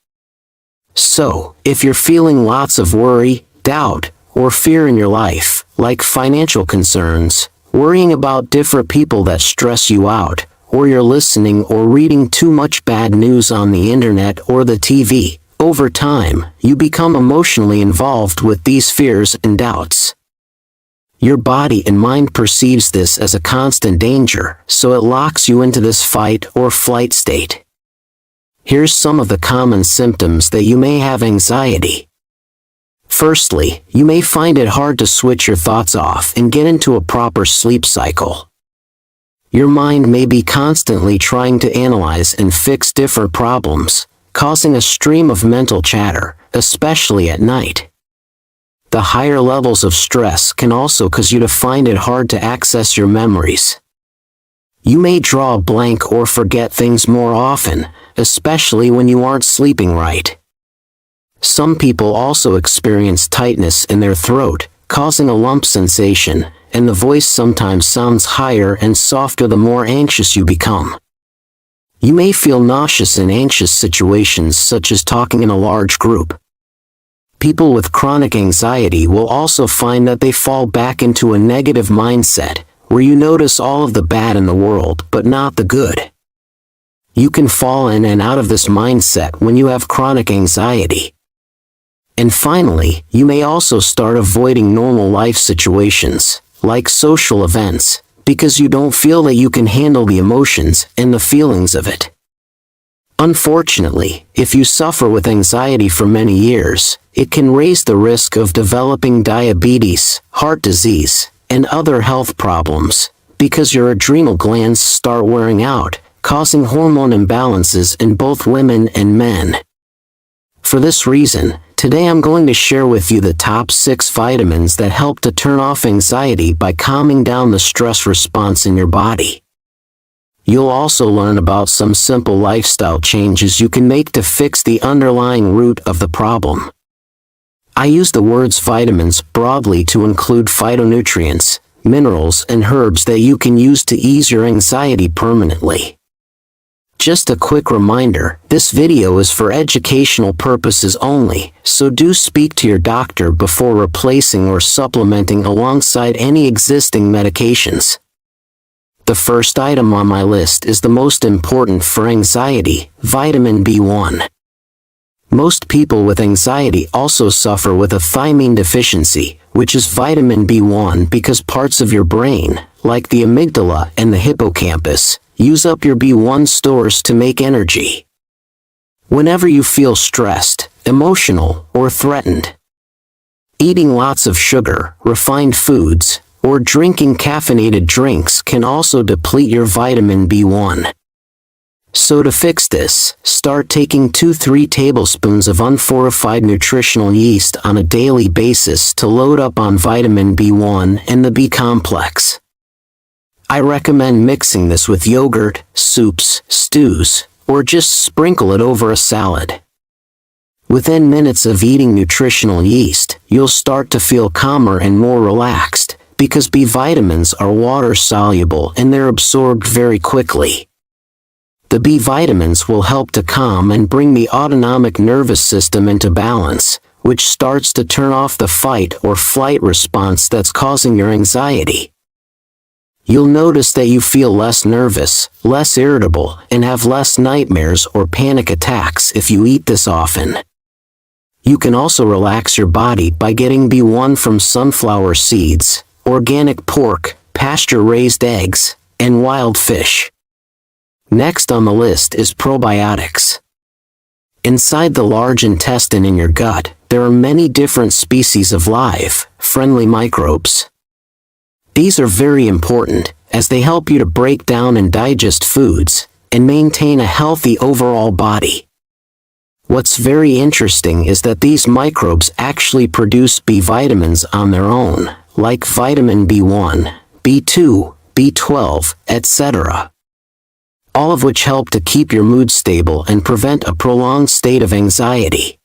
S1: So, if you're feeling lots of worry, doubt, or fear in your life, like financial concerns, worrying about different people that stress you out, or you're listening or reading too much bad news on the internet or the TV, over time, you become emotionally involved with these fears and doubts. Your body and mind perceives this as a constant danger, so it locks you into this fight or flight state. Here's some of the common symptoms that you may have anxiety. Firstly, you may find it hard to switch your thoughts off and get into a proper sleep cycle. Your mind may be constantly trying to analyze and fix different problems, causing a stream of mental chatter, especially at night. The higher levels of stress can also cause you to find it hard to access your memories. You may draw a blank or forget things more often, especially when you aren't sleeping right. Some people also experience tightness in their throat, causing a lump sensation, and the voice sometimes sounds higher and softer the more anxious you become. You may feel nauseous in anxious situations such as talking in a large group. People with chronic anxiety will also find that they fall back into a negative mindset, where you notice all of the bad in the world but not the good. You can fall in and out of this mindset when you have chronic anxiety. And finally, you may also start avoiding normal life situations, like social events, because you don't feel that you can handle the emotions and the feelings of it. Unfortunately, if you suffer with anxiety for many years, it can raise the risk of developing diabetes, heart disease, and other health problems, because your adrenal glands start wearing out, causing hormone imbalances in both women and men. For this reason, today I'm going to share with you the top 6 vitamins that help to turn off anxiety by calming down the stress response in your body. You'll also learn about some simple lifestyle changes you can make to fix the underlying root of the problem. I use the words vitamins broadly to include phytonutrients, minerals, and herbs that you can use to ease your anxiety permanently. Just a quick reminder, this video is for educational purposes only, so do speak to your doctor before replacing or supplementing alongside any existing medications. The first item on my list is the most important for anxiety, vitamin B1. Most people with anxiety also suffer with a thiamine deficiency, which is vitamin B1 because parts of your brain, like the amygdala and the hippocampus, use up your B1 stores to make energy. Whenever you feel stressed, emotional, or threatened, eating lots of sugar, refined foods, or drinking caffeinated drinks can also deplete your vitamin B1. So to fix this, start taking 2-3 tablespoons of unfortified nutritional yeast on a daily basis to load up on vitamin B1 and the B complex. I recommend mixing this with yogurt, soups, stews, or just sprinkle it over a salad. Within minutes of eating nutritional yeast, you'll start to feel calmer and more relaxed, because B vitamins are water-soluble and they're absorbed very quickly. The B vitamins will help to calm and bring the autonomic nervous system into balance, which starts to turn off the fight or flight response that's causing your anxiety. You'll notice that you feel less nervous, less irritable, and have less nightmares or panic attacks if you eat this often. You can also relax your body by getting B1 from sunflower seeds, organic pork, pasture-raised eggs, and wild fish. Next on the list is probiotics. Inside the large intestine in your gut, there are many different species of live, friendly microbes. These are very important, as they help you to break down and digest foods, and maintain a healthy overall body. What's very interesting is that these microbes actually produce B vitamins on their own, like vitamin B1, B2, B12, etc. All of which help to keep your mood stable and prevent a prolonged state of anxiety.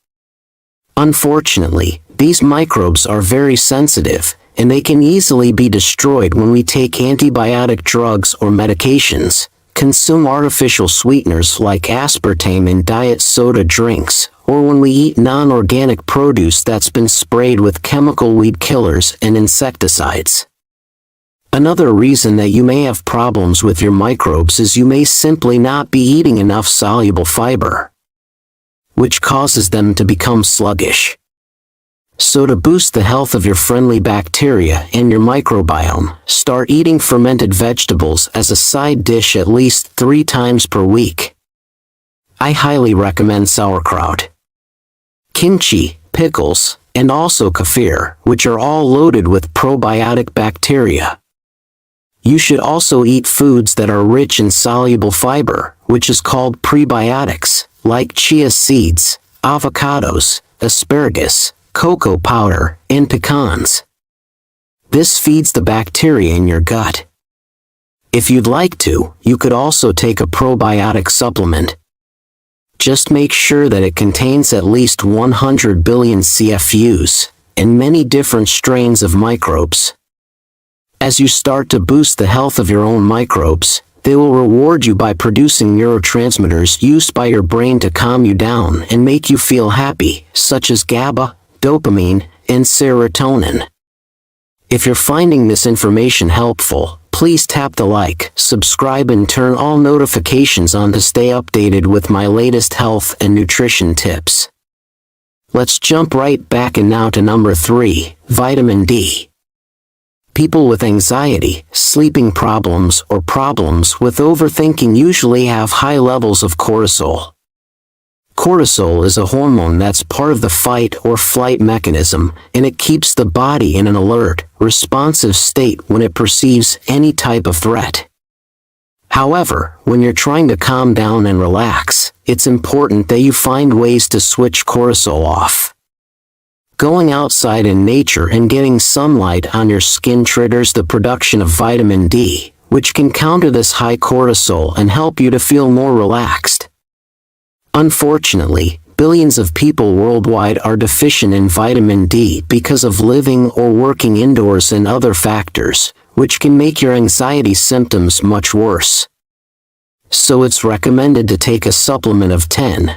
S1: Unfortunately, these microbes are very sensitive, and they can easily be destroyed when we take antibiotic drugs or medications, consume artificial sweeteners like aspartame in diet soda drinks, or when we eat non-organic produce that's been sprayed with chemical weed killers and insecticides. Another reason that you may have problems with your microbes is you may simply not be eating enough soluble fiber, which causes them to become sluggish. So to boost the health of your friendly bacteria and your microbiome, start eating fermented vegetables as a side dish at least 3 times per week. I highly recommend sauerkraut, kimchi, pickles, and also kefir, which are all loaded with probiotic bacteria. You should also eat foods that are rich in soluble fiber, which is called prebiotics, like chia seeds, avocados, asparagus, cocoa powder, and pecans. This feeds the bacteria in your gut. If you'd like to, you could also take a probiotic supplement. Just make sure that it contains at least 100 billion CFUs, and many different strains of microbes. As you start to boost the health of your own microbes, they will reward you by producing neurotransmitters used by your brain to calm you down and make you feel happy, such as GABA, dopamine, and serotonin. If you're finding this information helpful, please tap the like, subscribe, and turn all notifications on to stay updated with my latest health and nutrition tips. Let's jump right back and now to number 3, vitamin D. People with anxiety, sleeping problems, or problems with overthinking usually have high levels of cortisol. Cortisol is a hormone that's part of the fight or flight mechanism, and it keeps the body in an alert, responsive state when it perceives any type of threat. However, when you're trying to calm down and relax, it's important that you find ways to switch cortisol off. Going outside in nature and getting sunlight on your skin triggers the production of vitamin D, which can counter this high cortisol and help you to feel more relaxed. Unfortunately, billions of people worldwide are deficient in vitamin D because of living or working indoors and other factors, which can make your anxiety symptoms much worse. So it's recommended to take a supplement of 10,000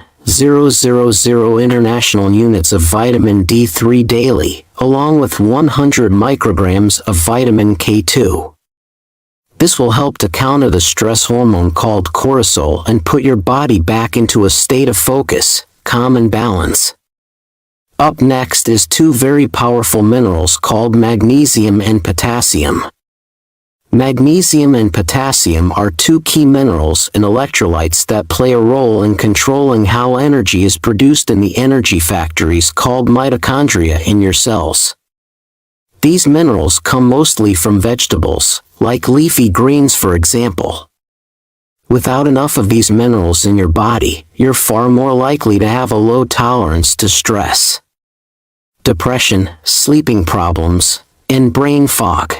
S1: international units of vitamin D3 daily, along with 100 micrograms of vitamin K2. This will help to counter the stress hormone called cortisol and put your body back into a state of focus, calm and balance. Up next is two very powerful minerals called magnesium and potassium. Magnesium and potassium are two key minerals and electrolytes that play a role in controlling how energy is produced in the energy factories called mitochondria in your cells. These minerals come mostly from vegetables, like leafy greens for example. Without enough of these minerals in your body, you're far more likely to have a low tolerance to stress, depression, sleeping problems, and brain fog.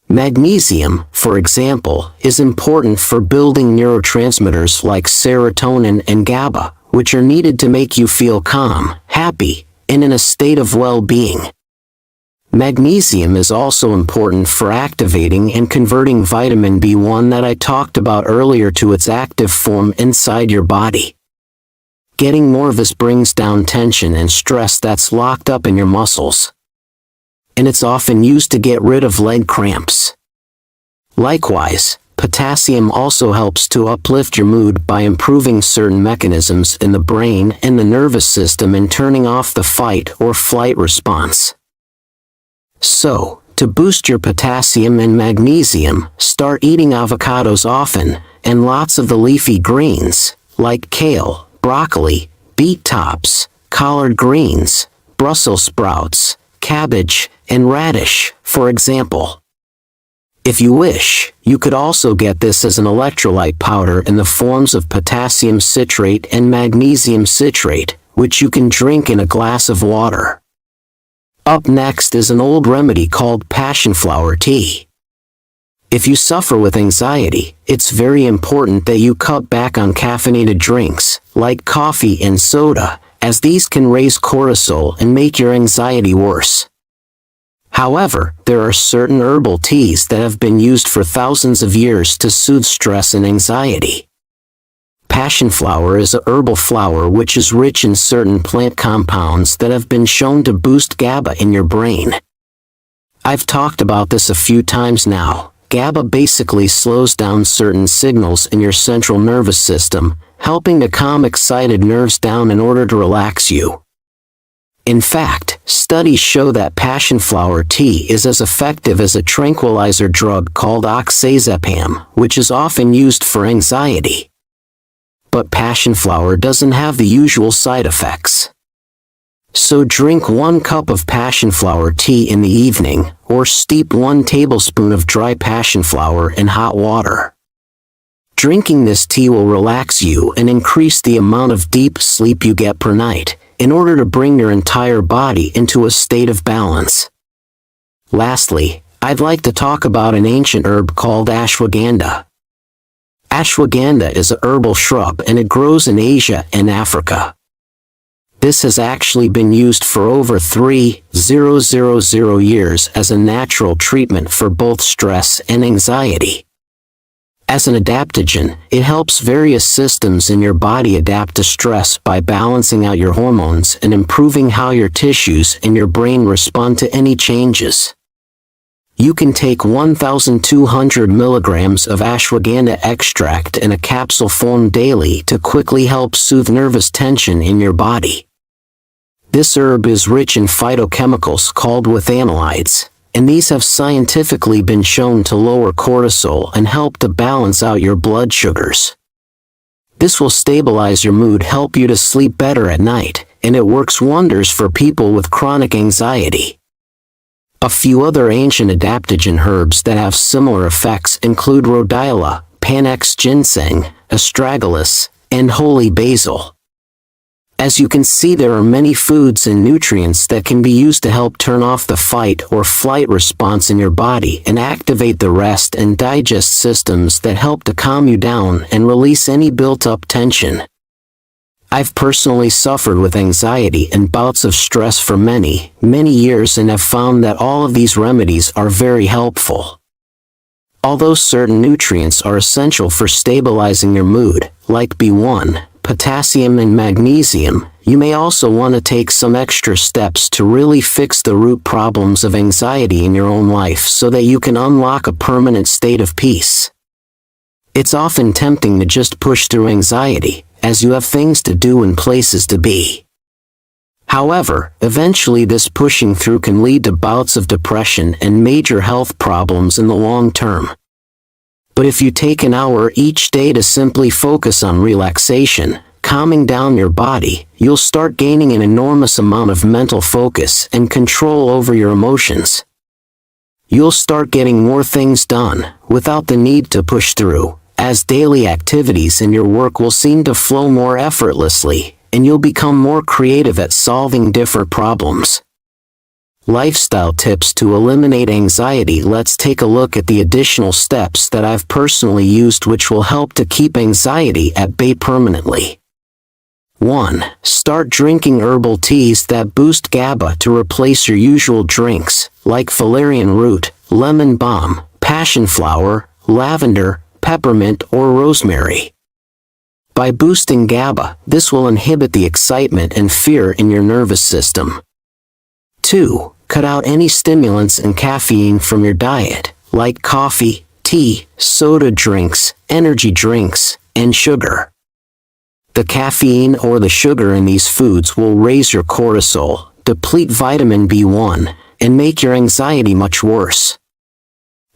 S1: Magnesium, for example, is important for building neurotransmitters like serotonin and GABA, which are needed to make you feel calm, happy, and in a state of well-being. Magnesium is also important for activating and converting vitamin B1 that I talked about earlier to its active form inside your body. Getting more of this brings down tension and stress that's locked up in your muscles, and it's often used to get rid of leg cramps. Likewise, potassium also helps to uplift your mood by improving certain mechanisms in the brain and the nervous system and turning off the fight or flight response. So, to boost your potassium and magnesium, start eating avocados often, and lots of the leafy greens, like kale, broccoli, beet tops, collard greens, Brussels sprouts, cabbage, and radish, for example. If you wish, you could also get this as an electrolyte powder in the forms of potassium citrate and magnesium citrate, which you can drink in a glass of water. Up next is an old remedy called passionflower tea. If you suffer with anxiety, it's very important that you cut back on caffeinated drinks, like coffee and soda, as these can raise cortisol and make your anxiety worse. However, there are certain herbal teas that have been used for thousands of years to soothe stress and anxiety. Passionflower is a herbal flower which is rich in certain plant compounds that have been shown to boost GABA in your brain. I've talked about this a few times now. GABA basically slows down certain signals in your central nervous system, helping to calm excited nerves down in order to relax you. In fact, studies show that passionflower tea is as effective as a tranquilizer drug called oxazepam, which is often used for anxiety. But passionflower doesn't have the usual side effects. So drink 1 cup of passionflower tea in the evening, or steep 1 tablespoon of dry passionflower in hot water. Drinking this tea will relax you and increase the amount of deep sleep you get per night, in order to bring your entire body into a state of balance. Lastly, I'd like to talk about an ancient herb called ashwagandha. Ashwagandha is a herbal shrub and it grows in Asia and Africa. This has actually been used for over 3,000 years as a natural treatment for both stress and anxiety. As an adaptogen, it helps various systems in your body adapt to stress by balancing out your hormones and improving how your tissues and your brain respond to any changes. You can take 1,200 milligrams of ashwagandha extract in a capsule form daily to quickly help soothe nervous tension in your body. This herb is rich in phytochemicals called withanolides, and these have scientifically been shown to lower cortisol and help to balance out your blood sugars. This will stabilize your mood, help you to sleep better at night, and it works wonders for people with chronic anxiety. A few other ancient adaptogen herbs that have similar effects include rhodiola, panax ginseng, astragalus, and holy basil. As you can see, there are many foods and nutrients that can be used to help turn off the fight or flight response in your body and activate the rest and digest systems that help to calm you down and release any built-up tension. I've personally suffered with anxiety and bouts of stress for many, many years and have found that all of these remedies are very helpful. Although certain nutrients are essential for stabilizing your mood, like B1, potassium and magnesium, you may also want to take some extra steps to really fix the root problems of anxiety in your own life so that you can unlock a permanent state of peace. It's often tempting to just push through anxiety, as you have things to do and places to be. However, eventually this pushing through can lead to bouts of depression and major health problems in the long term. But if you take an hour each day to simply focus on relaxation, calming down your body, you'll start gaining an enormous amount of mental focus and control over your emotions. You'll start getting more things done, without the need to push through, as daily activities in your work will seem to flow more effortlessly, and you'll become more creative at solving different problems. Lifestyle tips to eliminate anxiety. Let's take a look at the additional steps that I've personally used which will help to keep anxiety at bay permanently. 1. Start drinking herbal teas that boost GABA to replace your usual drinks, like valerian root, lemon balm, passion flower, lavender, peppermint, or rosemary. By boosting GABA, this will inhibit the excitement and fear in your nervous system. 2. Cut out any stimulants and caffeine from your diet, like coffee, tea, soda drinks, energy drinks, and sugar. The caffeine or the sugar in these foods will raise your cortisol, deplete vitamin B1, and make your anxiety much worse.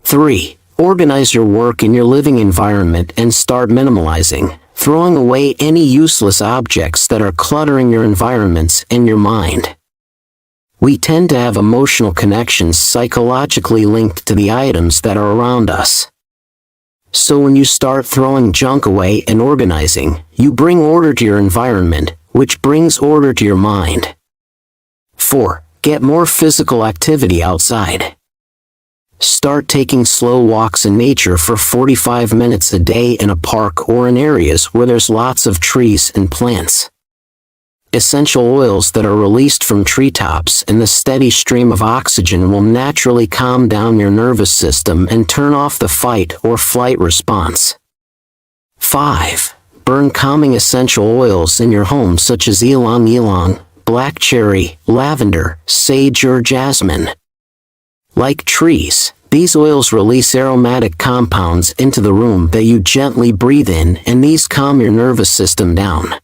S1: 3. Organize your work in your living environment and start minimalizing, throwing away any useless objects that are cluttering your environments and your mind. We tend to have emotional connections psychologically linked to the items that are around us. So when you start throwing junk away and organizing, you bring order to your environment, which brings order to your mind. 4. Get more physical activity outside. Start taking slow walks in nature for 45 minutes a day in a park or in areas where there's lots of trees and plants. Essential oils that are released from treetops and the steady stream of oxygen will naturally calm down your nervous system and turn off the fight or flight response. 5. Burn calming essential oils in your home such as ylang ylang, black cherry, lavender, sage or jasmine. Like trees, these oils release aromatic compounds into the room that you gently breathe in, and these calm your nervous system down.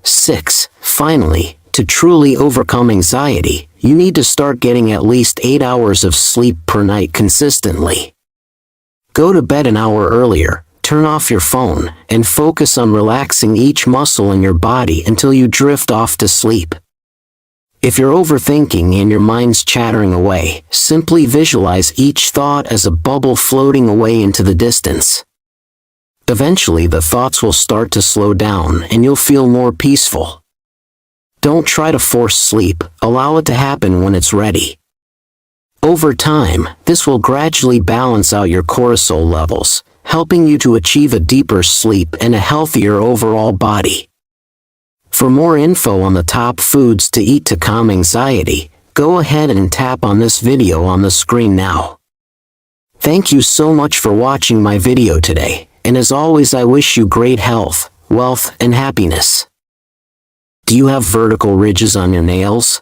S1: 6. Finally, to truly overcome anxiety, you need to start getting at least 8 hours of sleep per night consistently. Go to bed an hour earlier, turn off your phone, and focus on relaxing each muscle in your body until you drift off to sleep. If you're overthinking and your mind's chattering away, simply visualize each thought as a bubble floating away into the distance. Eventually the thoughts will start to slow down and you'll feel more peaceful. Don't try to force sleep, allow it to happen when it's ready. Over time, this will gradually balance out your cortisol levels, helping you to achieve a deeper sleep and a healthier overall body. For more info on the top foods to eat to calm anxiety, go ahead and tap on this video on the screen now. Thank you so much for watching my video today, and as always I wish you great health, wealth, and happiness. Do you have vertical ridges on your nails?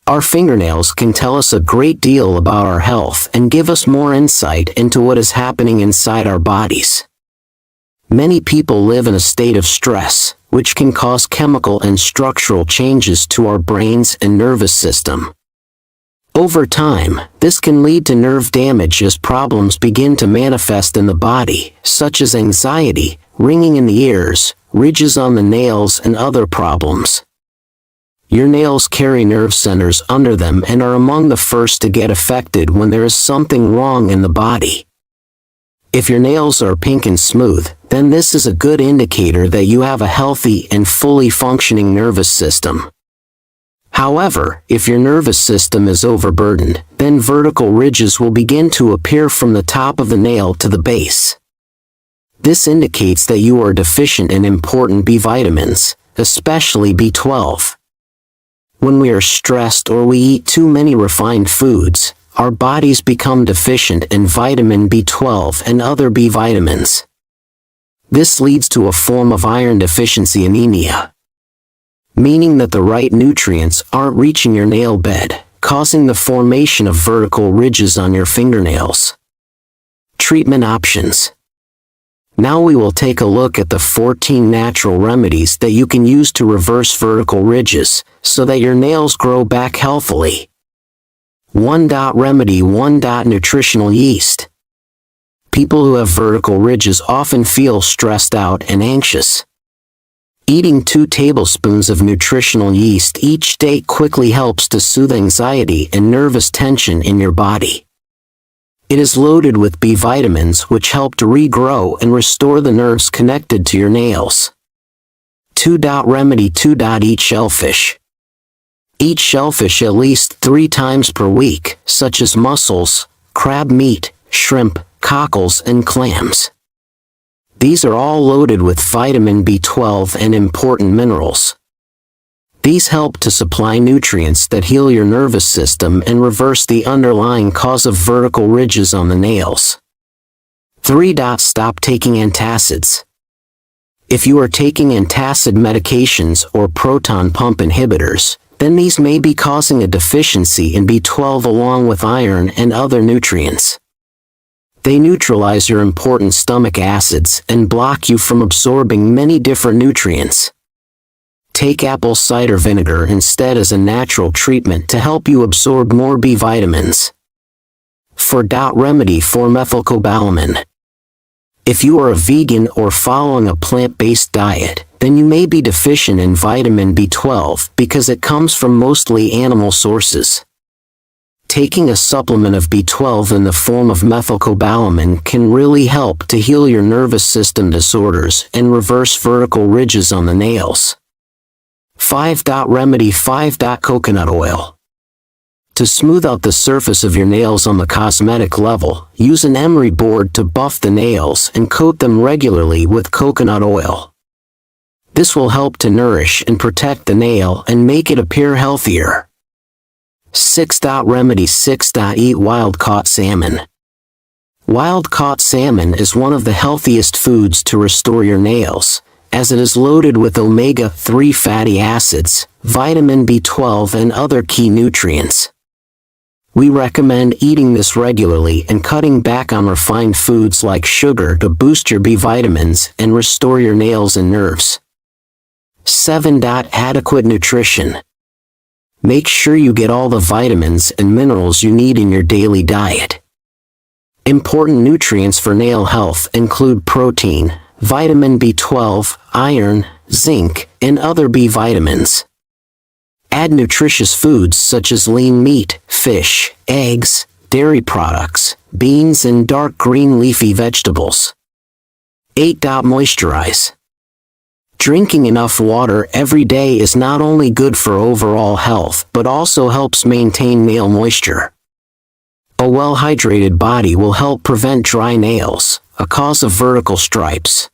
S1: Our fingernails can tell us a great deal about our health and give us more insight into what is happening inside our bodies. Many people live in a state of stress, which can cause chemical and structural changes to our brains and nervous system. Over time, this can lead to nerve damage as problems begin to manifest in the body, such as anxiety, ringing in the ears, ridges on the nails, and other problems. Your nails carry nerve centers under them and are among the first to get affected when there is something wrong in the body. If your nails are pink and smooth, then this is a good indicator that you have a healthy and fully functioning nervous system. However, if your nervous system is overburdened, then vertical ridges will begin to appear from the top of the nail to the base. This indicates that you are deficient in important B vitamins, especially B12. When we are stressed or we eat too many refined foods, our bodies become deficient in vitamin B12 and other B vitamins. This leads to a form of iron deficiency anemia, meaning that the right nutrients aren't reaching your nail bed, causing the formation of vertical ridges on your fingernails. Treatment options. Now we will take a look at the 14 natural remedies that you can use to reverse vertical ridges, so that your nails grow back healthily. 1. Remedy 1. Nutritional yeast. People who have vertical ridges often feel stressed out and anxious. Eating 2 tablespoons of nutritional yeast each day quickly helps to soothe anxiety and nervous tension in your body. It is loaded with B vitamins which help to regrow and restore the nerves connected to your nails. 2. Remedy 2. Eat shellfish. Eat shellfish at least 3 times per week, such as mussels, crab meat, shrimp, cockles, and clams. These are all loaded with vitamin B12 and important minerals. These help to supply nutrients that heal your nervous system and reverse the underlying cause of vertical ridges on the nails. 3. Stop taking antacids. If you are taking antacid medications or proton pump inhibitors, then these may be causing a deficiency in B12 along with iron and other nutrients. They neutralize your important stomach acids and block you from absorbing many different nutrients. Take apple cider vinegar instead as a natural treatment to help you absorb more B vitamins. 4. Remedy 4. Methylcobalamin. If you are a vegan or following a plant-based diet, then you may be deficient in vitamin B12 because it comes from mostly animal sources. Taking a supplement of B12 in the form of methylcobalamin can really help to heal your nervous system disorders and reverse vertical ridges on the nails. 5. Remedy 5. Coconut oil. To smooth out the surface of your nails on the cosmetic level, use an emery board to buff the nails and coat them regularly with coconut oil. This will help to nourish and protect the nail and make it appear healthier. 6. Remedy 6. Eat wild-caught salmon. Wild-caught salmon is one of the healthiest foods to restore your nails, as it is loaded with omega-3 fatty acids, vitamin B12 and other key nutrients. We recommend eating this regularly and cutting back on refined foods like sugar to boost your B vitamins and restore your nails and nerves. 7. Adequate nutrition. Make sure you get all the vitamins and minerals you need in your daily diet. Important nutrients for nail health include protein, vitamin B12, iron, zinc, and other B vitamins. Add nutritious foods such as lean meat, fish, eggs, dairy products, beans, and dark green leafy vegetables. 8. Moisturize. Drinking enough water every day is not only good for overall health but also helps maintain nail moisture. A well-hydrated body will help prevent dry nails, a cause of vertical stripes.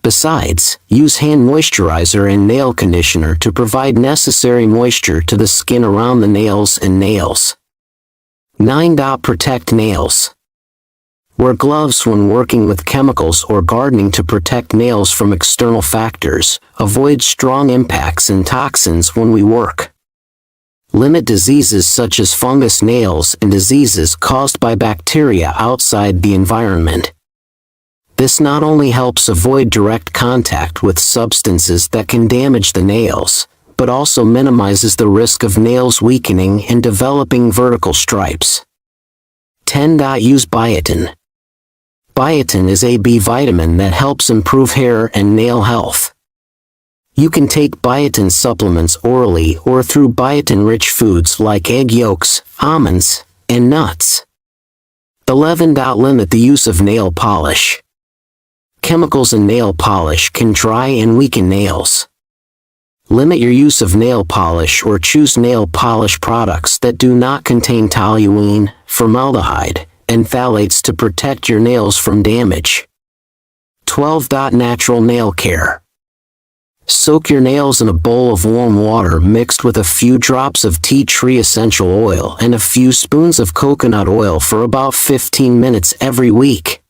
S1: Besides, use hand moisturizer and nail conditioner to provide necessary moisture to the skin around the nails and nails. 9. Protect nails. Wear gloves when working with chemicals or gardening to protect nails from external factors. Avoid strong impacts and toxins when we work. Limit diseases such as fungus nails and diseases caused by bacteria outside the environment. This not only helps avoid direct contact with substances that can damage the nails, but also minimizes the risk of nails weakening and developing vertical stripes. 10. Use biotin. Biotin is a B vitamin that helps improve hair and nail health. You can take biotin supplements orally or through biotin-rich foods like egg yolks, almonds, and nuts. 11. Limit the use of nail polish. Chemicals in nail polish can dry and weaken nails. Limit your use of nail polish or choose nail polish products that do not contain toluene, formaldehyde, and phthalates to protect your nails from damage. 12. Natural nail care. Soak your nails in a bowl of warm water mixed with a few drops of tea tree essential oil and a few spoons of coconut oil for about 15 minutes every week.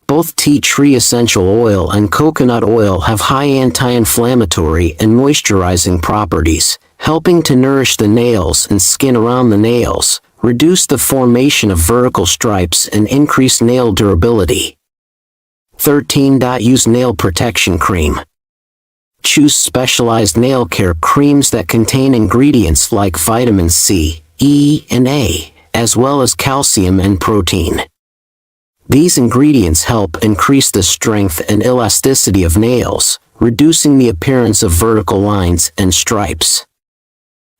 S1: Both tea tree essential oil and coconut oil have high anti-inflammatory and moisturizing properties, helping to nourish the nails and skin around the nails, reduce the formation of vertical stripes, and increase nail durability. 13. Use nail protection cream. Choose specialized nail care creams that contain ingredients like vitamin C, E, and A, as well as calcium and protein. These ingredients help increase the strength and elasticity of nails, reducing the appearance of vertical lines and stripes.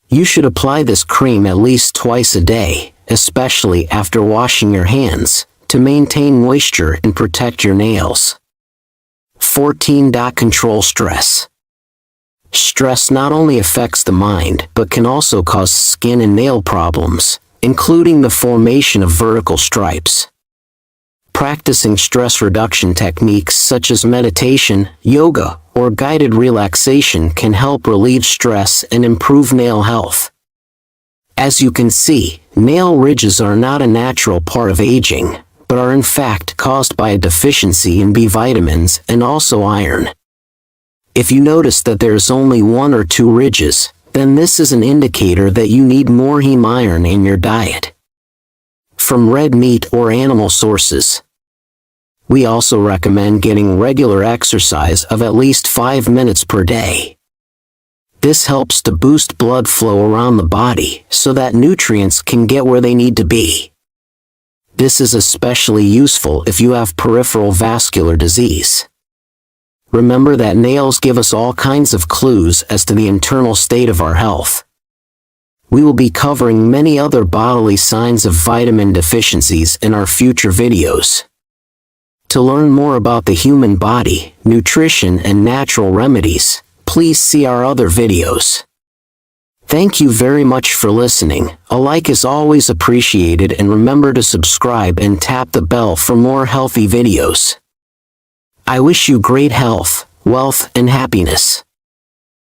S1: You should apply this cream at least twice a day, especially after washing your hands, to maintain moisture and protect your nails. 14. Control stress. Stress not only affects the mind but can also cause skin and nail problems, including the formation of vertical stripes. Practicing stress reduction techniques such as meditation, yoga, or guided relaxation can help relieve stress and improve nail health. As you can see, nail ridges are not a natural part of aging, but are in fact caused by a deficiency in B vitamins and also iron. If you notice that there is only 1 or 2 ridges, then this is an indicator that you need more heme iron in your diet from red meat or animal sources. We also recommend getting regular exercise of at least 5 minutes per day. This helps to boost blood flow around the body so that nutrients can get where they need to be. This is especially useful if you have peripheral vascular disease. Remember that nails give us all kinds of clues as to the internal state of our health. We will be covering many other bodily signs of vitamin deficiencies in our future videos. To learn more about the human body, nutrition, and natural remedies, please see our other videos. Thank you very much for listening. A like is always appreciated, and remember to subscribe and tap the bell for more healthy videos. I wish you great health, wealth, and happiness.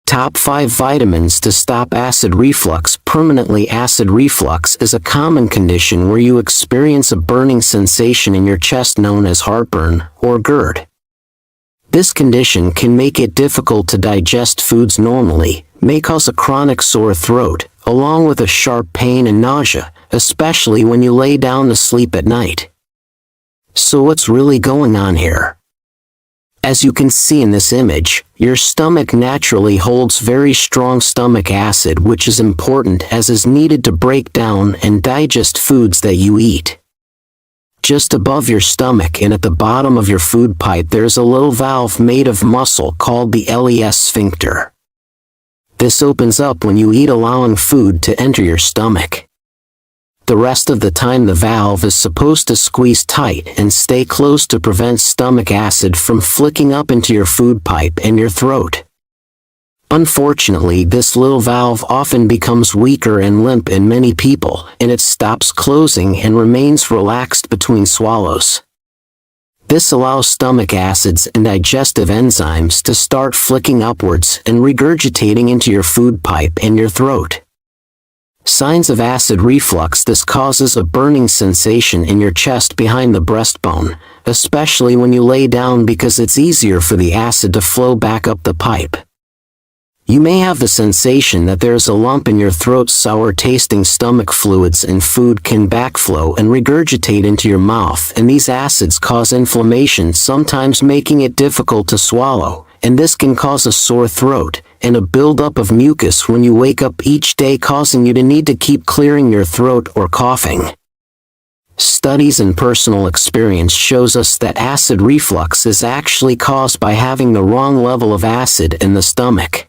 S1: Top 5 vitamins to stop acid reflux. Permanently acid reflux is a common condition where you experience a burning sensation in your chest known as heartburn or GERD. This condition can make it difficult to digest foods normally, may cause a chronic sore throat, along with a sharp pain and nausea, especially when you lay down to sleep at night. So what's really going on here? As you can see in this image, your stomach naturally holds very strong stomach acid, which is important as is needed to break down and digest foods that you eat. Just above your stomach and at the bottom of your food pipe there's a little valve made of muscle called the LES sphincter. This opens up when you eat, allowing food to enter your stomach. The rest of the time the valve is supposed to squeeze tight and stay closed to prevent stomach acid from flicking up into your food pipe and your throat. Unfortunately, this little valve often becomes weaker and limp in many people, and it stops closing and remains relaxed between swallows. This allows stomach acids and digestive enzymes to start flicking upwards and regurgitating into your food pipe and your throat. Signs of acid reflux: this causes a burning sensation in your chest behind the breastbone, especially when you lay down because it's easier for the acid to flow back up the pipe. You may have the sensation that there's a lump in your throat. Sour-tasting stomach fluids and food can backflow and regurgitate into your mouth, and these acids cause inflammation, sometimes making it difficult to swallow, and this can cause a sore throat, and a buildup of mucus when you wake up each day, causing you to need to keep clearing your throat or coughing. Studies and personal experience shows us that acid reflux is actually caused by having the wrong level of acid in the stomach.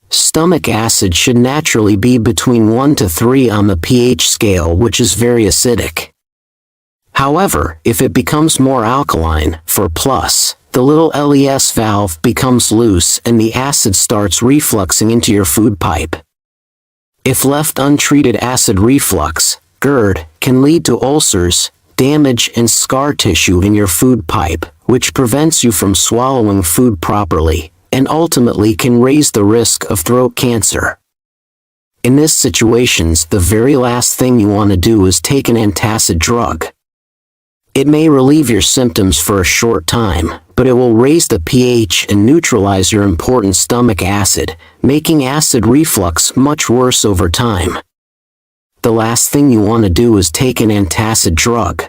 S1: Stomach acid should naturally be between 1 to 3 on the pH scale, which is very acidic. However, if it becomes more alkaline, for plus, the little LES valve becomes loose and the acid starts refluxing into your food pipe. If left untreated, acid reflux, GERD, can lead to ulcers, damage and scar tissue in your food pipe, which prevents you from swallowing food properly, and ultimately can raise the risk of throat cancer. In these situations, the very last thing you want to do is take an antacid drug. It may relieve your symptoms for a short time, but it will raise the pH and neutralize your important stomach acid, making acid reflux much worse over time. The last thing you want to do is take an antacid drug.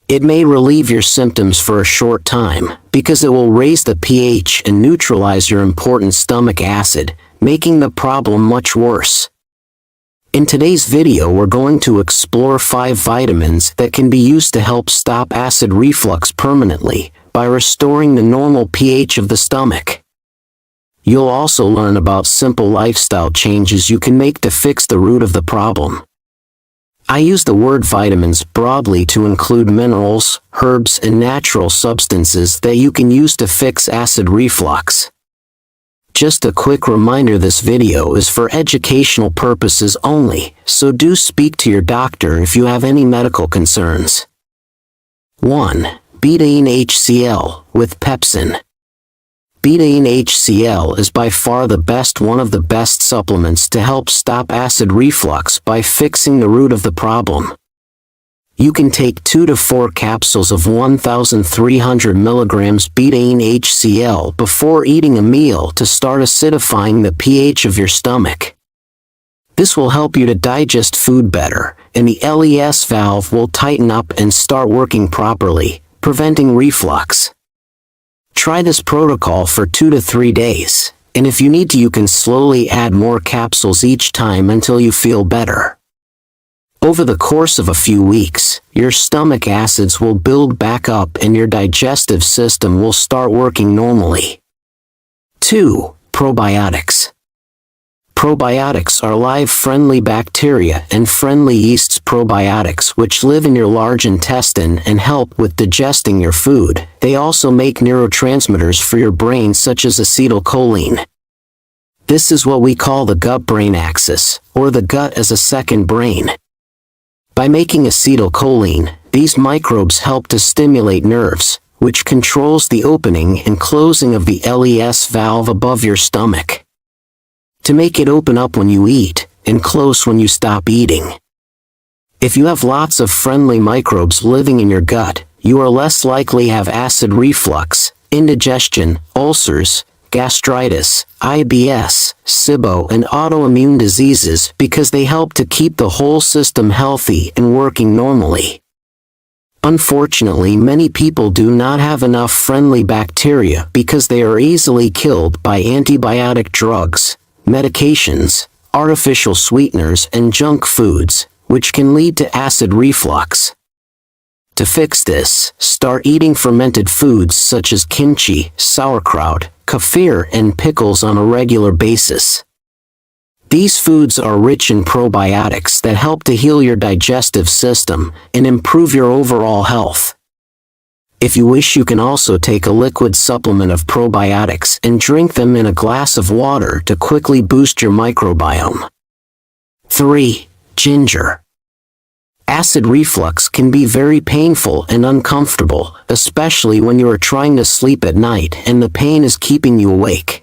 S1: It may relieve your symptoms for a short time, because it will raise the pH and neutralize your important stomach acid, making the problem much worse. In today's video, we're going to explore 5 vitamins that can be used to help stop acid reflux permanently by restoring the normal pH of the stomach. You'll also learn about simple lifestyle changes you can make to fix the root of the problem. I use the word vitamins broadly to include minerals, herbs, and natural substances that you can use to fix acid reflux. Just a quick reminder, this video is for educational purposes only, so do speak to your doctor if you have any medical concerns. 1. Betaine HCl with pepsin. Betaine HCl is by far one of the best supplements to help stop acid reflux by fixing the root of the problem. You can take 2 to 4 capsules of 1,300 mg betaine HCl before eating a meal to start acidifying the pH of your stomach. This will help you to digest food better, and the LES valve will tighten up and start working properly, preventing reflux. Try this protocol for 2 to 3 days, and if you need to, you can slowly add more capsules each time until you feel better. Over the course of a few weeks, your stomach acids will build back up and your digestive system will start working normally. 2. Probiotics. Probiotics are live friendly bacteria and friendly yeasts. Probiotics, which live in your large intestine and help with digesting your food. They also make neurotransmitters for your brain, such as acetylcholine. This is what we call the gut-brain axis, or the gut as a second brain. By making acetylcholine, these microbes help to stimulate nerves, which controls the opening and closing of the LES valve above your stomach, to make it open up when you eat, and close when you stop eating. If you have lots of friendly microbes living in your gut, you are less likely to have acid reflux, indigestion, ulcers, gastritis, IBS, SIBO, and autoimmune diseases, because they help to keep the whole system healthy and working normally. Unfortunately, many people do not have enough friendly bacteria because they are easily killed by antibiotic drugs, medications, artificial sweeteners, and junk foods, which can lead to acid reflux. To fix this, start eating fermented foods such as kimchi, sauerkraut, kefir, and pickles on a regular basis. These foods are rich in probiotics that help to heal your digestive system and improve your overall health. If you wish, you can also take a liquid supplement of probiotics and drink them in a glass of water to quickly boost your microbiome. 3. Ginger. Acid reflux can be very painful and uncomfortable, especially when you are trying to sleep at night and the pain is keeping you awake.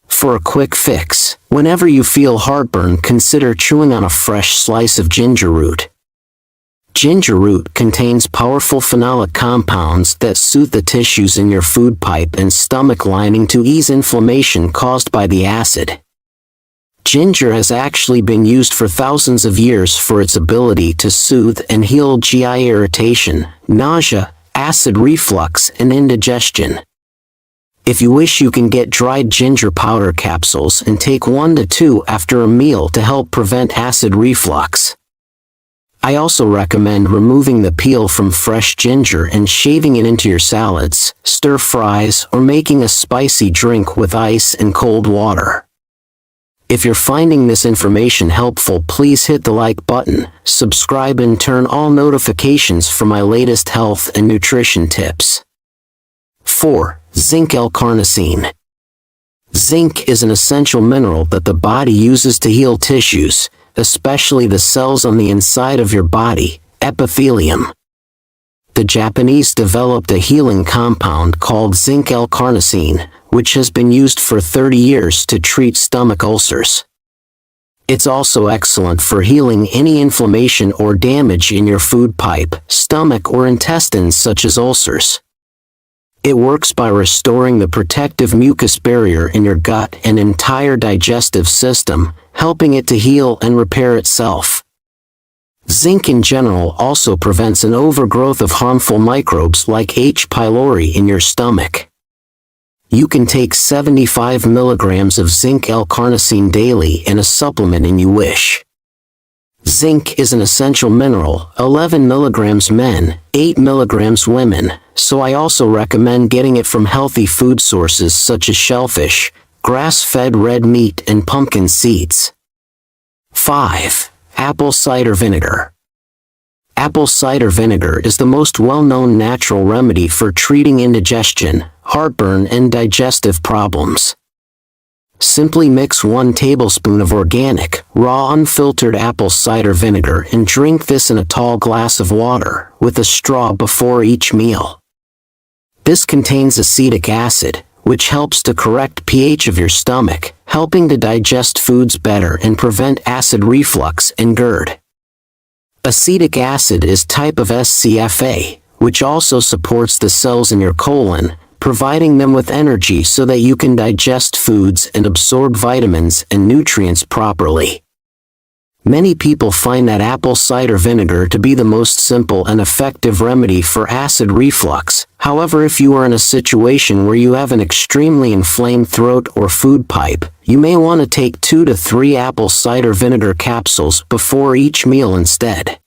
S1: For a quick fix, whenever you feel heartburn, consider chewing on a fresh slice of ginger root. Ginger root contains powerful phenolic compounds that soothe the tissues in your food pipe and stomach lining to ease inflammation caused by the acid. Ginger has actually been used for thousands of years for its ability to soothe and heal GI irritation, nausea, acid reflux, and indigestion. If you wish, you can get dried ginger powder capsules and take 1 to 2 after a meal to help prevent acid reflux. I also recommend removing the peel from fresh ginger and shaving it into your salads, stir fries, or making a spicy drink with ice and cold water. If you're finding this information helpful, please hit the like button, subscribe, and turn all notifications for my latest health and nutrition tips. 4. Zinc L-carnosine. Zinc is an essential mineral that the body uses to heal tissues, especially the cells on the inside of your body, epithelium. The Japanese developed a healing compound called zinc L-carnosine, which has been used for 30 years to treat stomach ulcers. It's also excellent for healing any inflammation or damage in your food pipe, stomach, or intestines, such as ulcers. It works by restoring the protective mucus barrier in your gut and entire digestive system, helping it to heal and repair itself. Zinc in general also prevents an overgrowth of harmful microbes like H. pylori in your stomach. You can take 75 milligrams of zinc L-carnosine daily in a supplement if you wish. Zinc is an essential mineral, 11 milligrams men, 8 milligrams women, so I also recommend getting it from healthy food sources such as shellfish, grass-fed red meat, and pumpkin seeds. 5. Apple cider vinegar. Apple cider vinegar is the most well-known natural remedy for treating indigestion, heartburn, and digestive problems. Simply mix 1 tablespoon of organic, raw, unfiltered apple cider vinegar and drink this in a tall glass of water, with a straw before each meal. This contains acetic acid, which helps to correct pH of your stomach, helping to digest foods better and prevent acid reflux and GERD. Acetic acid is type of SCFA, which also supports the cells in your colon, providing them with energy so that you can digest foods and absorb vitamins and nutrients properly. Many people find that apple cider vinegar to be the most simple and effective remedy for acid reflux. However, if you are in a situation where you have an extremely inflamed throat or food pipe, you may want to take 2 to 3 apple cider vinegar capsules before each meal instead.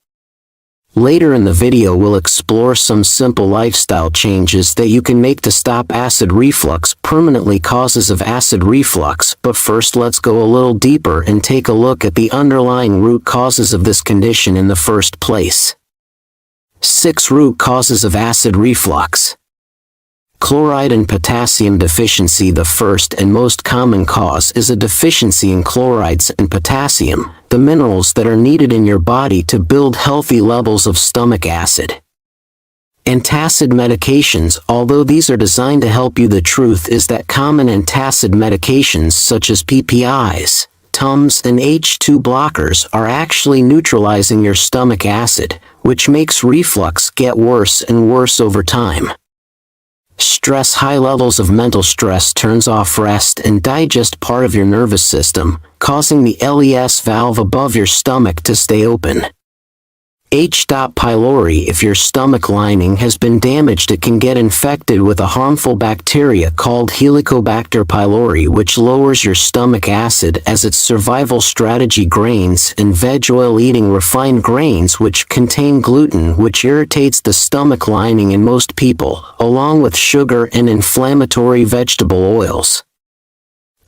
S1: Later in the video, we'll explore some simple lifestyle changes that you can make to stop acid reflux permanently causes of acid reflux, but first let's go a little deeper and take a look at the underlying root causes of this condition in the first place. 6 root causes of acid reflux. Chloride and potassium deficiency. The first and most common cause is a deficiency in chlorides and potassium, the minerals that are needed in your body to build healthy levels of stomach acid. Antacid medications. Although these are designed to help you, the truth is that common antacid medications such as PPIs, Tums, and H2 blockers are actually neutralizing your stomach acid, which makes reflux get worse and worse over time. Stress. High levels of mental stress turns off rest and digest part of your nervous system, causing the LES valve above your stomach to stay open. H. pylori. If your stomach lining has been damaged, it can get infected with a harmful bacteria called Helicobacter pylori, which lowers your stomach acid as its survival strategy. Grains and veg oil. Eating refined grains which contain gluten, which irritates the stomach lining in most people, along with sugar and inflammatory vegetable oils.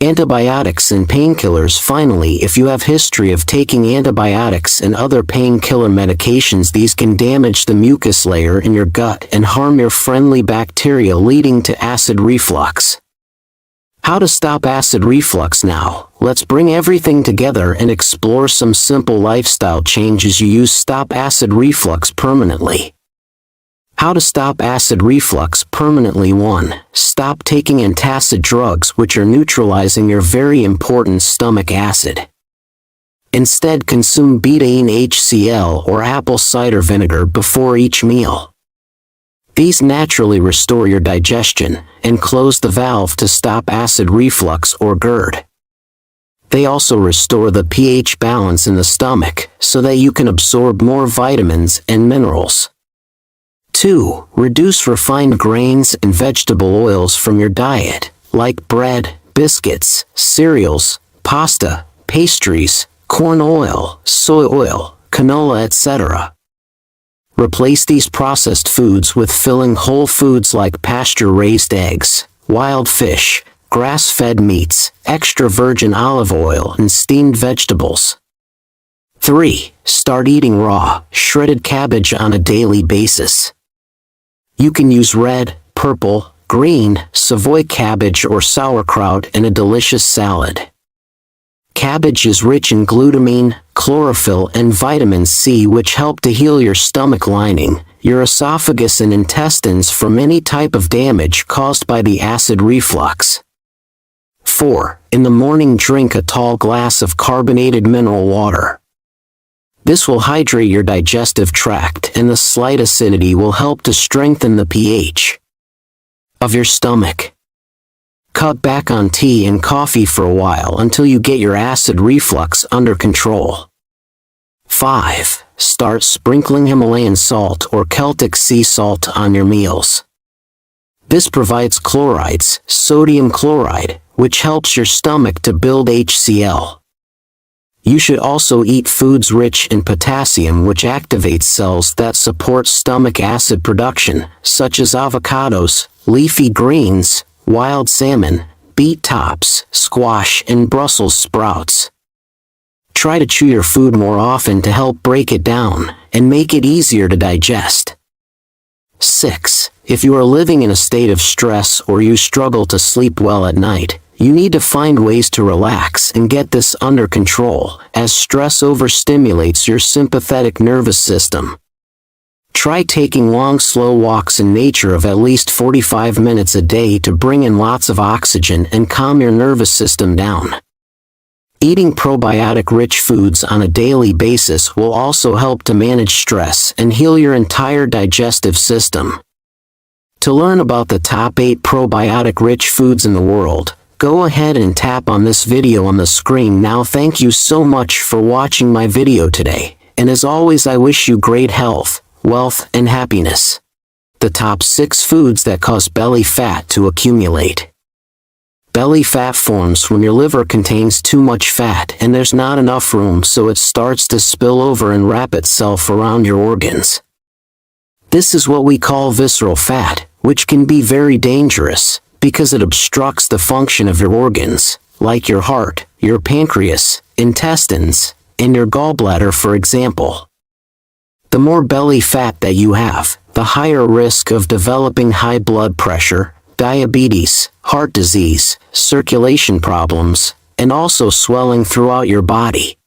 S1: Antibiotics and painkillers. Finally, if you have history of taking antibiotics and other painkiller medications, these can damage the mucus layer in your gut and harm your friendly bacteria, leading to acid reflux. How to stop acid reflux now? Let's bring everything together and explore some simple lifestyle changes you use to stop acid reflux permanently. How to stop acid reflux permanently. 1. Stop taking antacid drugs, which are neutralizing your very important stomach acid. Instead, consume betaine HCl or apple cider vinegar before each meal. These naturally restore your digestion and close the valve to stop acid reflux or GERD. They also restore the pH balance in the stomach so that you can absorb more vitamins and minerals. 2. Reduce refined grains and vegetable oils from your diet, like bread, biscuits, cereals, pasta, pastries, corn oil, soy oil, canola, etc. Replace these processed foods with filling whole foods like pasture-raised eggs, wild fish, grass-fed meats, extra virgin olive oil, and steamed vegetables. 3. Start eating raw, shredded cabbage on a daily basis. You can use red, purple, green, Savoy cabbage or sauerkraut in a delicious salad. Cabbage is rich in glutamine, chlorophyll, and vitamin C, which help to heal your stomach lining, your esophagus, and intestines from any type of damage caused by the acid reflux. 4. In the morning, drink a tall glass of carbonated mineral water. This will hydrate your digestive tract, and the slight acidity will help to strengthen the pH of your stomach. Cut back on tea and coffee for a while until you get your acid reflux under control. 5. Start sprinkling Himalayan salt or Celtic sea salt on your meals. This provides chlorides, sodium chloride, which helps your stomach to build HCl. You should also eat foods rich in potassium, which activates cells that support stomach acid production, such as avocados, leafy greens, wild salmon, beet tops, squash, and Brussels sprouts. Try to chew your food more often to help break it down and make it easier to digest. 6. If you are living in a state of stress or you struggle to sleep well at night, you need to find ways to relax and get this under control, as stress overstimulates your sympathetic nervous system. Try taking long, slow walks in nature of at least 45 minutes a day to bring in lots of oxygen and calm your nervous system down. Eating probiotic-rich foods on a daily basis will also help to manage stress and heal your entire digestive system. To learn about the top 8 probiotic-rich foods in the world, go ahead and tap on this video on the screen now. Thank you so much for watching my video today, and as always, I wish you great health, wealth, and happiness. The top 6 foods that cause belly fat to accumulate. Belly fat forms when your liver contains too much fat and there's not enough room, so it starts to spill over and wrap itself around your organs. This is what we call visceral fat, which can be very dangerous because it obstructs the function of your organs, like your heart, your pancreas, intestines, and your gallbladder, for example. The more belly fat that you have, the higher risk of developing high blood pressure, diabetes, heart disease, circulation problems, and also swelling throughout your body.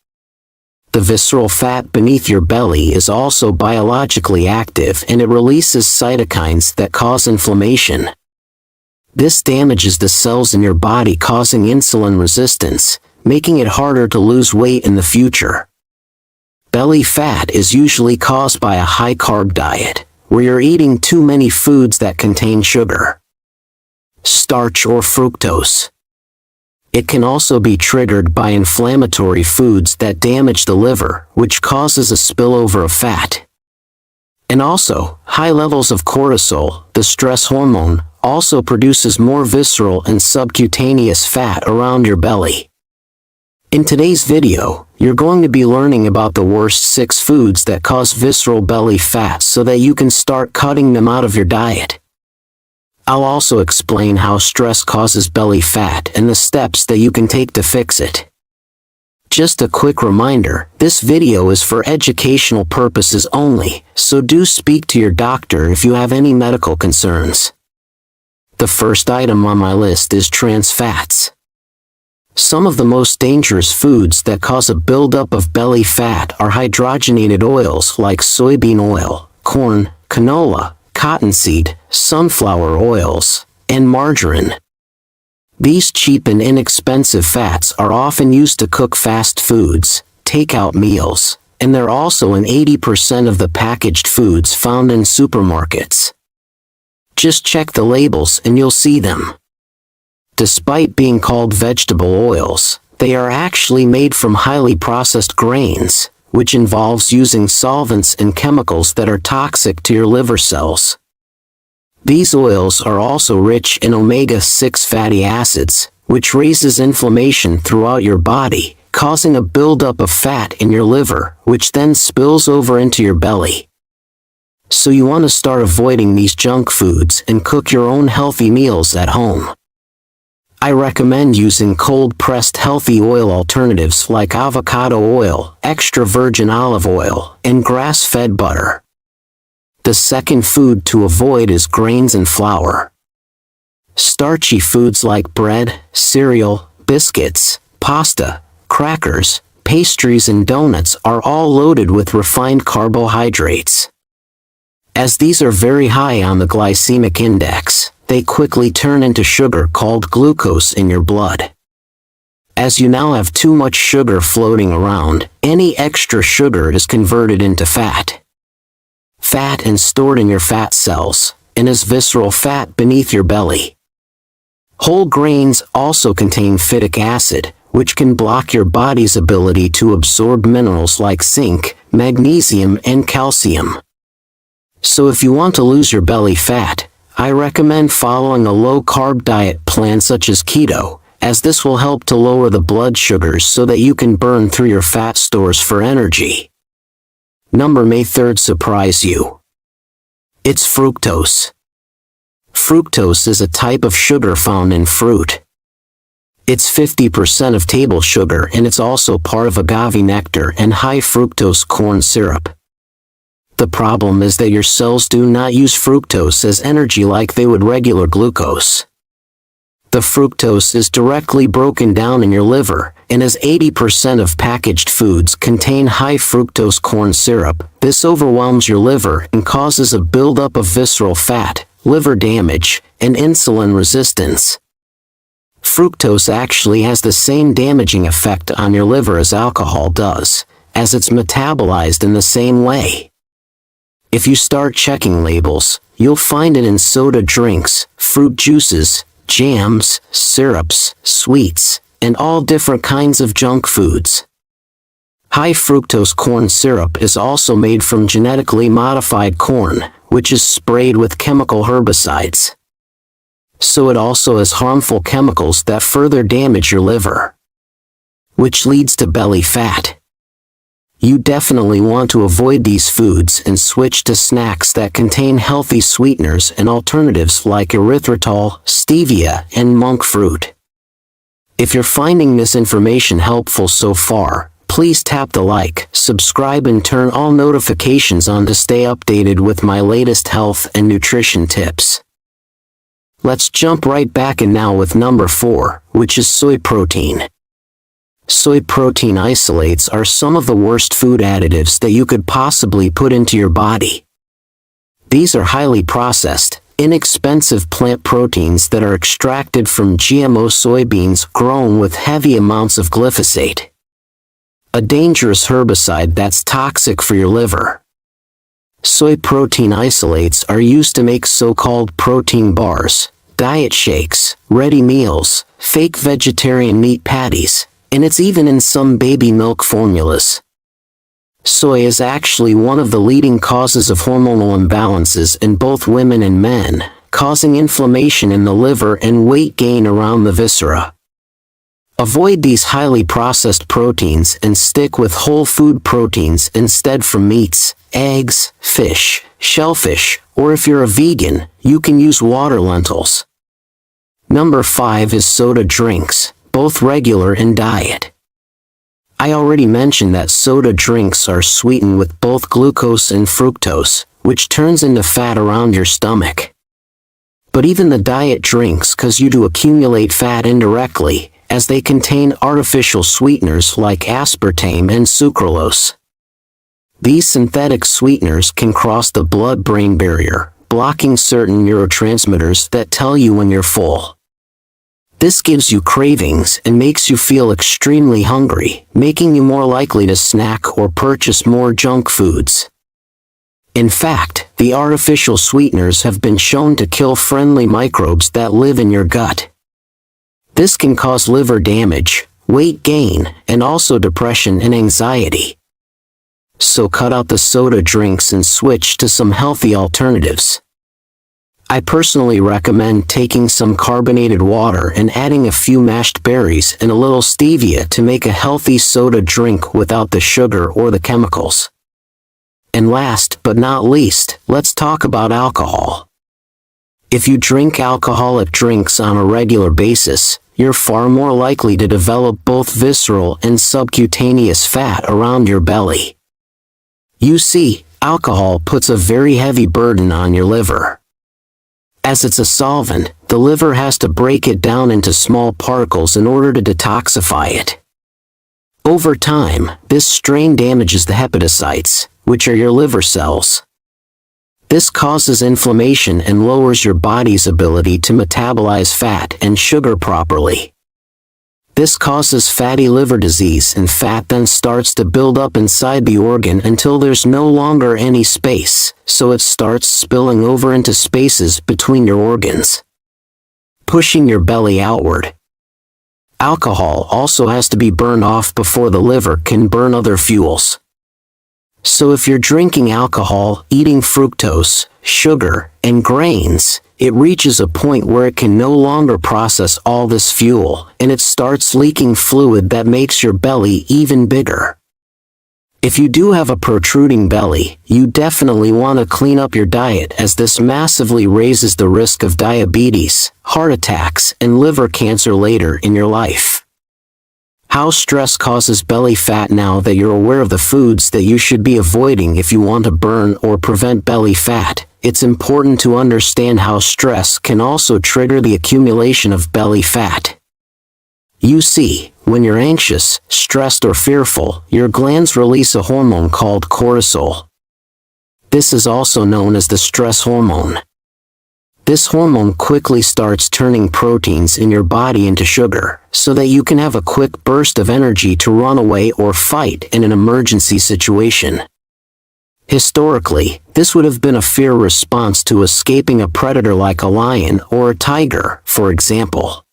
S1: The visceral fat beneath your belly is also biologically active, and it releases cytokines that cause inflammation. This damages the cells in your body, causing insulin resistance, making it harder to lose weight in the future. Belly fat is usually caused by a high-carb diet, where you're eating too many foods that contain sugar, starch, or fructose. It can also be triggered by inflammatory foods that damage the liver, which causes a spillover of fat. And also, high levels of cortisol, the stress hormone, also produces more visceral and subcutaneous fat around your belly. In today's video, you're going to be learning about the worst 6 foods that cause visceral belly fat so that you can start cutting them out of your diet. I'll also explain how stress causes belly fat and the steps that you can take to fix it. Just a quick reminder, this video is for educational purposes only, so do speak to your doctor if you have any medical concerns. The first item on my list is trans fats. Some of the most dangerous foods that cause a buildup of belly fat are hydrogenated oils like soybean oil, corn, canola, cottonseed, sunflower oils, and margarine. These cheap and inexpensive fats are often used to cook fast foods, takeout meals, and they're also in 80% of the packaged foods found in supermarkets. Just check the labels and you'll see them. Despite being called vegetable oils, they are actually made from highly processed grains, which involves using solvents and chemicals that are toxic to your liver cells. These oils are also rich in omega-6 fatty acids, which raises inflammation throughout your body, causing a buildup of fat in your liver, which then spills over into your belly. So you want to start avoiding these junk foods and cook your own healthy meals at home. I recommend using cold-pressed healthy oil alternatives like avocado oil, extra virgin olive oil, and grass-fed butter. The second food to avoid is grains and flour. Starchy foods like bread, cereal, biscuits, pasta, crackers, pastries and donuts are all loaded with refined carbohydrates. As these are very high on the glycemic index, they quickly turn into sugar called glucose in your blood. As you now have too much sugar floating around, any extra sugar is converted into fat. Fat and stored in your fat cells, and as visceral fat beneath your belly. Whole grains also contain phytic acid, which can block your body's ability to absorb minerals like zinc, magnesium and calcium. So if you want to lose your belly fat, I recommend following a low-carb diet plan such as keto, as this will help to lower the blood sugars so that you can burn through your fat stores for energy. Number may third surprise you. It's fructose. Fructose is a type of sugar found in fruit. It's 50% of table sugar and it's also part of agave nectar and high fructose corn syrup. The problem is that your cells do not use fructose as energy like they would regular glucose. The fructose is directly broken down in your liver, and as 80% of packaged foods contain high fructose corn syrup, this overwhelms your liver and causes a buildup of visceral fat, liver damage, and insulin resistance. Fructose actually has the same damaging effect on your liver as alcohol does, as it's metabolized in the same way. If you start checking labels, you'll find it in soda drinks, fruit juices, jams, syrups, sweets, and all different kinds of junk foods. High fructose corn syrup is also made from genetically modified corn, which is sprayed with chemical herbicides. So it also has harmful chemicals that further damage your liver, which leads to belly fat. You definitely want to avoid these foods and switch to snacks that contain healthy sweeteners and alternatives like erythritol, stevia, and monk fruit. If you're finding this information helpful so far, please tap the like, subscribe and turn all notifications on to stay updated with my latest health and nutrition tips. Let's jump right back in now with number 4, which is soy protein. Soy protein isolates are some of the worst food additives that you could possibly put into your body. These are highly processed, inexpensive plant proteins that are extracted from GMO soybeans grown with heavy amounts of glyphosate, a dangerous herbicide that's toxic for your liver. Soy protein isolates are used to make so-called protein bars, diet shakes, ready meals, fake vegetarian meat patties, and it's even in some baby milk formulas. Soy is actually one of the leading causes of hormonal imbalances in both women and men, causing inflammation in the liver and weight gain around the viscera. Avoid these highly processed proteins and stick with whole food proteins instead from meats, eggs, fish, shellfish, or if you're a vegan, you can use water lentils. Number 5 is soda drinks, both regular and diet. I already mentioned that soda drinks are sweetened with both glucose and fructose, which turns into fat around your stomach. But even the diet drinks cause you to accumulate fat indirectly, as they contain artificial sweeteners like aspartame and sucralose. These synthetic sweeteners can cross the blood-brain barrier, blocking certain neurotransmitters that tell you when you're full. This gives you cravings and makes you feel extremely hungry, making you more likely to snack or purchase more junk foods. In fact, the artificial sweeteners have been shown to kill friendly microbes that live in your gut. This can cause liver damage, weight gain, and also depression and anxiety. so cut out the soda drinks and switch to some healthy alternatives. I personally recommend taking some carbonated water and adding a few mashed berries and a little stevia to make a healthy soda drink without the sugar or the chemicals. And last but not least, let's talk about alcohol. If you drink alcoholic drinks on a regular basis, you're far more likely to develop both visceral and subcutaneous fat around your belly. You see, alcohol puts a very heavy burden on your liver. As it's a solvent, the liver has to break it down into small particles in order to detoxify it. Over time, this strain damages the hepatocytes, which are your liver cells. This causes inflammation and lowers your body's ability to metabolize fat and sugar properly. This causes fatty liver disease, and fat then starts to build up inside the organ until there's no longer any space, so it starts spilling over into spaces between your organs, pushing your belly outward. Alcohol also has to be burned off before the liver can burn other fuels. So if you're drinking alcohol, eating fructose, sugar, and grains, it reaches a point where it can no longer process all this fuel, and it starts leaking fluid that makes your belly even bigger. If you do have a protruding belly, you definitely want to clean up your diet, as this massively raises the risk of diabetes, heart attacks, and liver cancer later in your life. How stress causes belly fat. Now that you're aware of the foods that you should be avoiding if you want to burn or prevent belly fat, it's important to understand how stress can also trigger the accumulation of belly fat. You see, when you're anxious, stressed, or fearful, your glands release a hormone called cortisol. This is also known as the stress hormone. This hormone quickly starts turning proteins in your body into sugar, so that you can have a quick burst of energy to run away or fight in an emergency situation. Historically, this would have been a fear response to escaping a predator like a lion or a tiger, for example.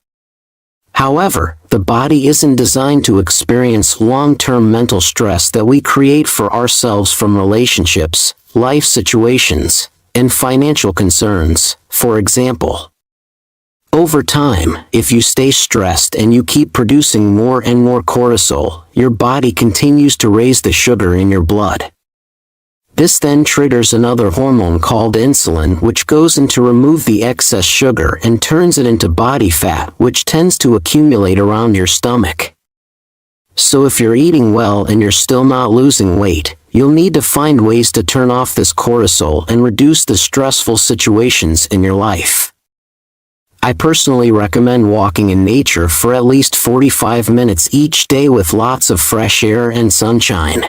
S1: However, the body isn't designed to experience long-term mental stress that we create for ourselves from relationships, life situations, and financial concerns, for example. Over time, if you stay stressed and you keep producing more and more cortisol, your body continues to raise the sugar in your blood. This then triggers another hormone called insulin, which goes in to remove the excess sugar and turns it into body fat, which tends to accumulate around your stomach. So if you're eating well and you're still not losing weight, you'll need to find ways to turn off this cortisol and reduce the stressful situations in your life. I personally recommend walking in nature for at least 45 minutes each day with lots of fresh air and sunshine.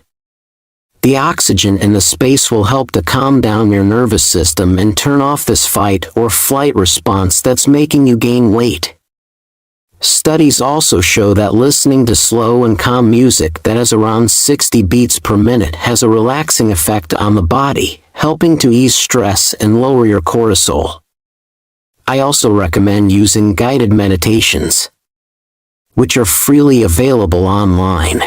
S1: The oxygen in the space will help to calm down your nervous system and turn off this fight or flight response that's making you gain weight. Studies also show that listening to slow and calm music that has around 60 beats per minute has a relaxing effect on the body, helping to ease stress and lower your cortisol. I also recommend using guided meditations, which are freely available online.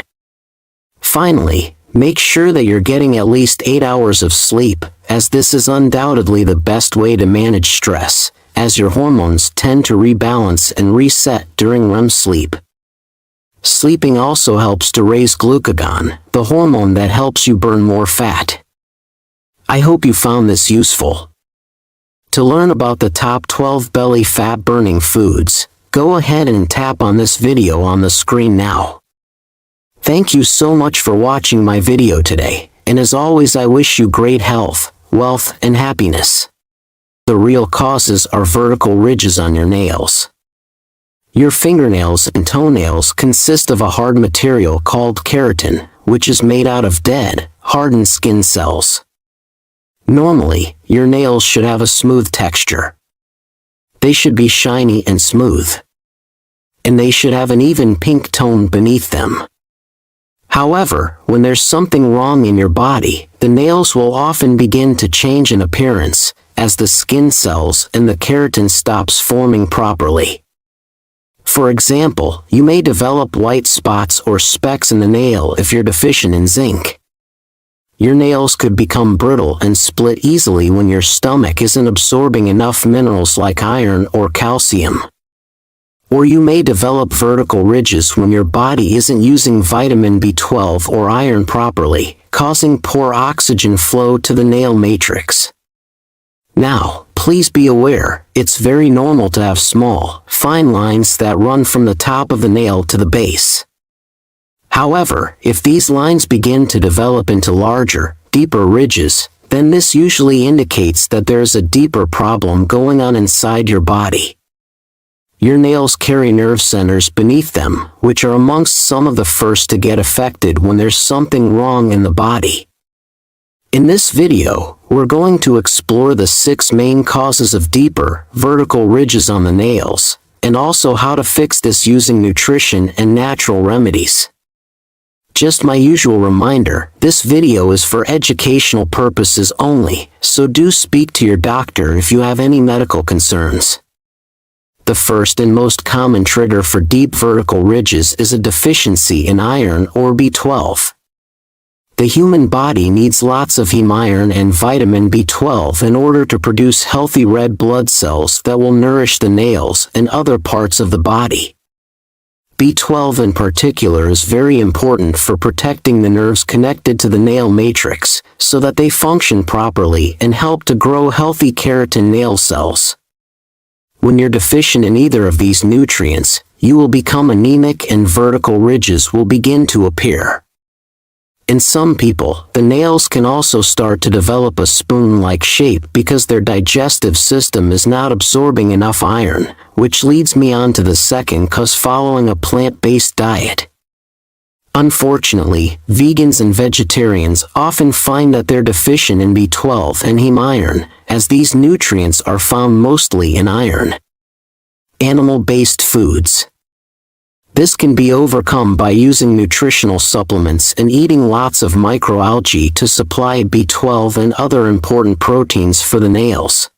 S1: Finally, make sure that you're getting at least 8 hours of sleep, as this is undoubtedly the best way to manage stress, as your hormones tend to rebalance and reset during REM sleep. Sleeping also helps to raise glucagon, the hormone that helps you burn more fat. I hope you found this useful. To learn about the top 12 belly fat burning foods, go ahead and tap on this video on the screen now. Thank you so much for watching my video today, and as always I wish you great health, wealth, and happiness. The real causes are vertical ridges on your nails. Your fingernails and toenails consist of a hard material called keratin, which is made out of dead, hardened skin cells. Normally, your nails should have a smooth texture. They should be shiny and smooth. And they should have an even pink tone beneath them. However, when there's something wrong in your body, the nails will often begin to change in appearance, as the skin cells and the keratin stops forming properly. For example, you may develop white spots or specks in the nail if you're deficient in zinc. Your nails could become brittle and split easily when your stomach isn't absorbing enough minerals like iron or calcium. Or you may develop vertical ridges when your body isn't using vitamin B12 or iron properly, causing poor oxygen flow to the nail matrix. Now, please be aware, it's very normal to have small, fine lines that run from the top of the nail to the base. However, if these lines begin to develop into larger, deeper ridges, then this usually indicates that there is a deeper problem going on inside your body. Your nails carry nerve centers beneath them, which are amongst some of the first to get affected when there's something wrong in the body. In this video, we're going to explore the 6 main causes of deeper, vertical ridges on the nails, and also how to fix this using nutrition and natural remedies. Just my usual reminder, this video is for educational purposes only, so do speak to your doctor if you have any medical concerns. The first and most common trigger for deep vertical ridges is a deficiency in iron or B12. The human body needs lots of heme iron and vitamin B12 in order to produce healthy red blood cells that will nourish the nails and other parts of the body. B12 in particular is very important for protecting the nerves connected to the nail matrix, so that they function properly and help to grow healthy keratin nail cells. When you're deficient in either of these nutrients, you will become anemic and vertical ridges will begin to appear. In some people, the nails can also start to develop a spoon-like shape because their digestive system is not absorbing enough iron, which leads me on to the second cause: following a plant-based diet. Unfortunately, vegans and vegetarians often find that they're deficient in B12 and heme iron, as these nutrients are found mostly in iron. Animal-based foods. This can be overcome by using nutritional supplements and eating lots of microalgae to supply B12 and other important proteins for the nails.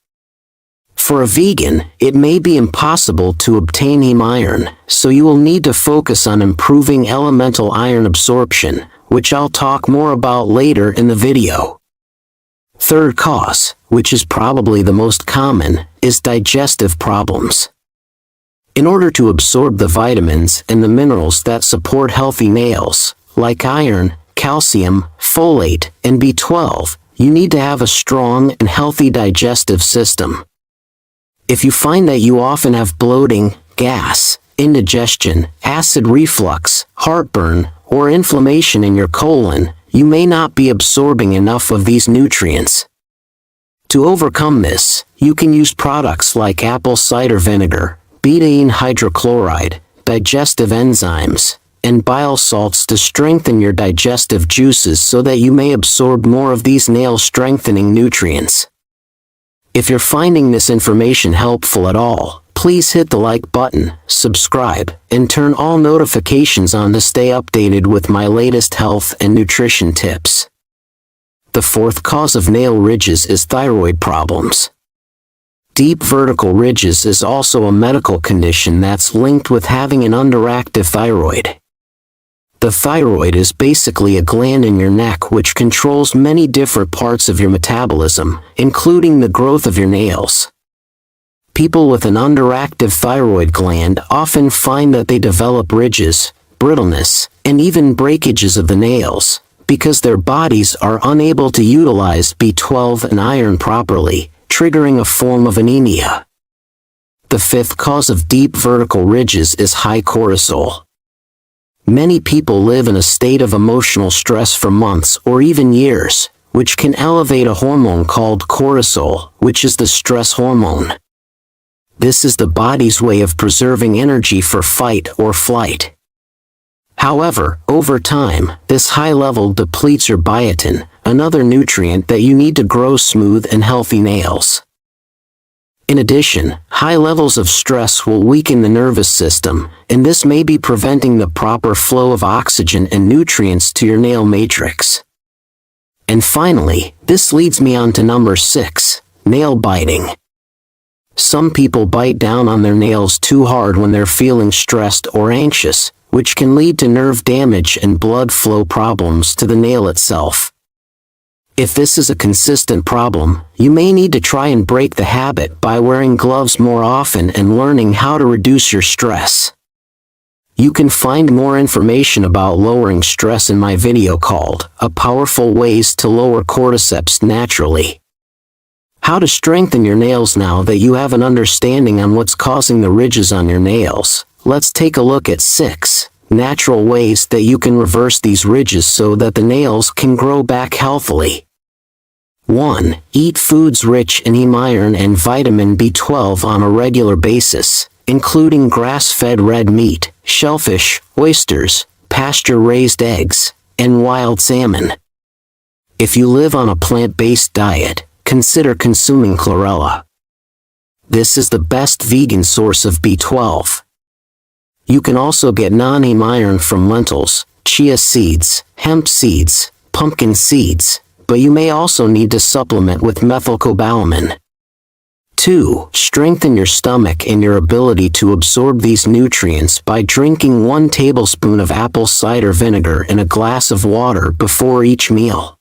S1: For a vegan, it may be impossible to obtain heme iron, so you will need to focus on improving elemental iron absorption, which I'll talk more about later in the video. Third cause, which is probably the most common, is digestive problems. In order to absorb the vitamins and the minerals that support healthy nails, like iron, calcium, folate, and B12, you need to have a strong and healthy digestive system. If you find that you often have bloating, gas, indigestion, acid reflux, heartburn, or inflammation in your colon, you may not be absorbing enough of these nutrients. To overcome this, you can use products like apple cider vinegar, betaine hydrochloride, digestive enzymes, and bile salts to strengthen your digestive juices so that you may absorb more of these nail-strengthening nutrients. If you're finding this information helpful at all, please hit the like button, subscribe, and turn all notifications on to stay updated with my latest health and nutrition tips. The fourth cause of nail ridges is thyroid problems. Deep vertical ridges is also a medical condition that's linked with having an underactive thyroid. The thyroid is basically a gland in your neck which controls many different parts of your metabolism, including the growth of your nails. People with an underactive thyroid gland often find that they develop ridges, brittleness, and even breakages of the nails, because their bodies are unable to utilize B12 and iron properly, triggering a form of anemia. The fifth cause of deep vertical ridges is high cortisol. Many people live in a state of emotional stress for months or even years, which can elevate a hormone called cortisol, which is the stress hormone. This is the body's way of preserving energy for fight or flight. However, over time, this high level depletes your biotin, another nutrient that you need to grow smooth and healthy nails. In addition, high levels of stress will weaken the nervous system, and this may be preventing the proper flow of oxygen and nutrients to your nail matrix. And finally, this leads me on to number 6, nail biting. Some people bite down on their nails too hard when they're feeling stressed or anxious, which can lead to nerve damage and blood flow problems to the nail itself. If this is a consistent problem, you may need to try and break the habit by wearing gloves more often and learning how to reduce your stress. You can find more information about lowering stress in my video called "A Powerful Ways to Lower Cordyceps Naturally." How to strengthen your nails. Now that you have an understanding on what's causing the ridges on your nails, let's take a look at 6 natural ways that you can reverse these ridges so that the nails can grow back healthily. 1. Eat foods rich in heme, iron, and vitamin B12 on a regular basis, including grass-fed red meat, shellfish, oysters, pasture-raised eggs, and wild salmon. If you live on a plant-based diet, consider consuming chlorella. This is the best vegan source of B12. You can also get non-heme iron from lentils, chia seeds, hemp seeds, pumpkin seeds, but you may also need to supplement with methylcobalamin. 2. Strengthen your stomach and your ability to absorb these nutrients by drinking 1 tablespoon of apple cider vinegar in a glass of water before each meal.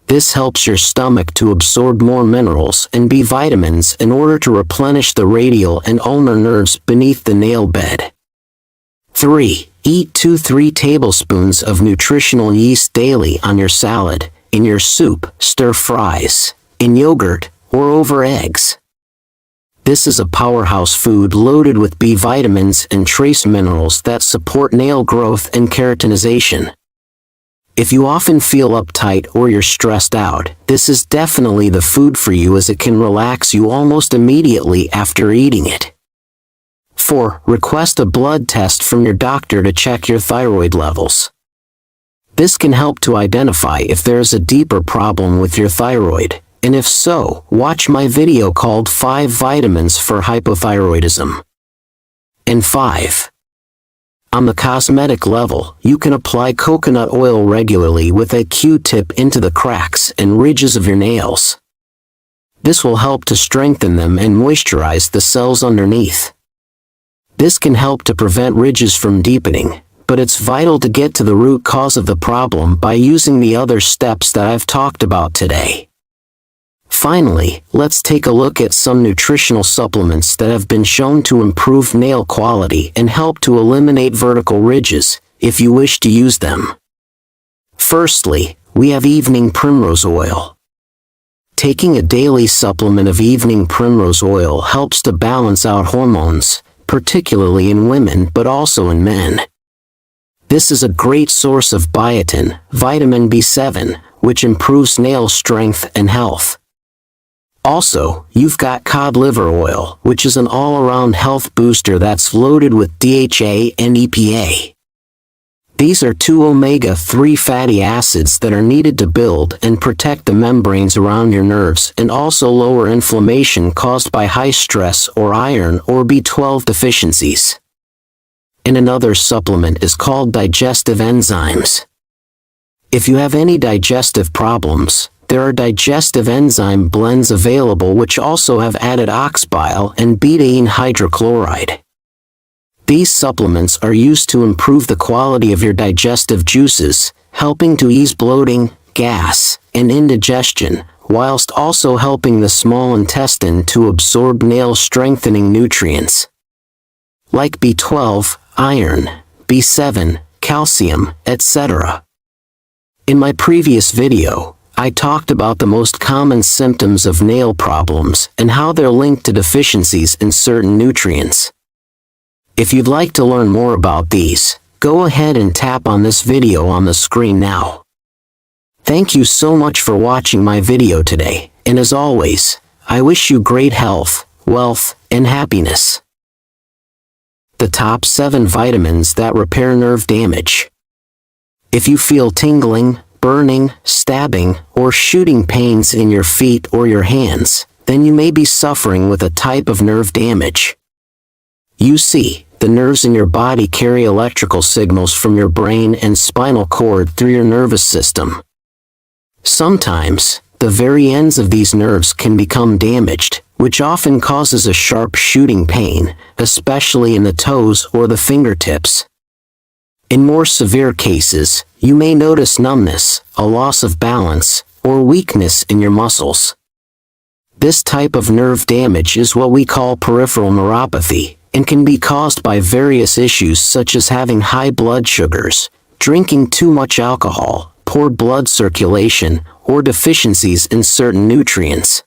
S1: This helps your stomach to absorb more minerals and B vitamins in order to replenish the radial and ulnar nerves beneath the nail bed. 3. Eat 2-3 tablespoons of nutritional yeast daily on your salad, in your soup, stir fries, in yogurt, or over eggs. This is a powerhouse food loaded with B vitamins and trace minerals that support nail growth and keratinization. If you often feel uptight or you're stressed out, this is definitely the food for you, as it can relax you almost immediately after eating it. 4. Request a blood test from your doctor to check your thyroid levels. This can help to identify if there is a deeper problem with your thyroid, and if so, watch my video called 5 Vitamins for Hypothyroidism. And 5. On the cosmetic level, you can apply coconut oil regularly with a Q-tip into the cracks and ridges of your nails. This will help to strengthen them and moisturize the cells underneath. This can help to prevent ridges from deepening, but it's vital to get to the root cause of the problem by using the other steps that I've talked about today. Finally, let's take a look at some nutritional supplements that have been shown to improve nail quality and help to eliminate vertical ridges, if you wish to use them. Firstly, we have evening primrose oil. Taking a daily supplement of evening primrose oil helps to balance out hormones, particularly in women but also in men. This is a great source of biotin, vitamin B7, which improves nail strength and health. Also, you've got cod liver oil, which is an all-around health booster that's loaded with DHA and EPA. These are 2 omega-3 fatty acids that are needed to build and protect the membranes around your nerves and also lower inflammation caused by high stress or iron or B12 deficiencies. And another supplement is called digestive enzymes. If you have any digestive problems, there are digestive enzyme blends available which also have added oxbile and betaine hydrochloride. These supplements are used to improve the quality of your digestive juices, helping to ease bloating, gas, and indigestion, whilst also helping the small intestine to absorb nail-strengthening nutrients like B12, iron, B7, calcium, etc. In my previous video, I talked about the most common symptoms of nail problems and how they're linked to deficiencies in certain nutrients. If you'd like to learn more about these, go ahead and tap on this video on the screen now. Thank you so much for watching my video today, and as always, I wish you great health, wealth, and happiness. The top 7 vitamins that repair nerve damage. If you feel tingling, burning, stabbing, or shooting pains in your feet or your hands, then you may be suffering with a type of nerve damage. You see, the nerves in your body carry electrical signals from your brain and spinal cord through your nervous system. Sometimes, the very ends of these nerves can become damaged, which often causes a sharp shooting pain, especially in the toes or the fingertips. In more severe cases, you may notice numbness, a loss of balance, or weakness in your muscles. This type of nerve damage is what we call peripheral neuropathy, and can be caused by various issues such as having high blood sugars, drinking too much alcohol, poor blood circulation, or deficiencies in certain nutrients.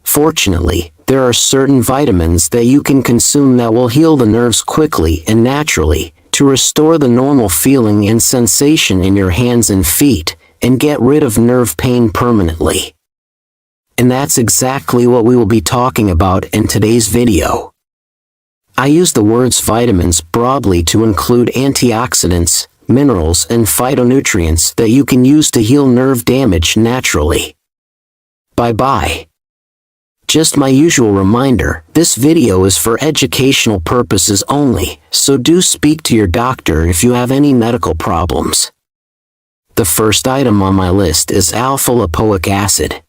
S1: Fortunately, there are certain vitamins that you can consume that will heal the nerves quickly and naturally, to restore the normal feeling and sensation in your hands and feet, and get rid of nerve pain permanently. And that's exactly what we will be talking about in today's video. I use the words vitamins broadly to include antioxidants, minerals and phytonutrients that you can use to heal nerve damage naturally. Bye-bye. Just my usual reminder, this video is for educational purposes only, so do speak to your doctor if you have any medical problems. The first item on my list is alpha-lipoic acid.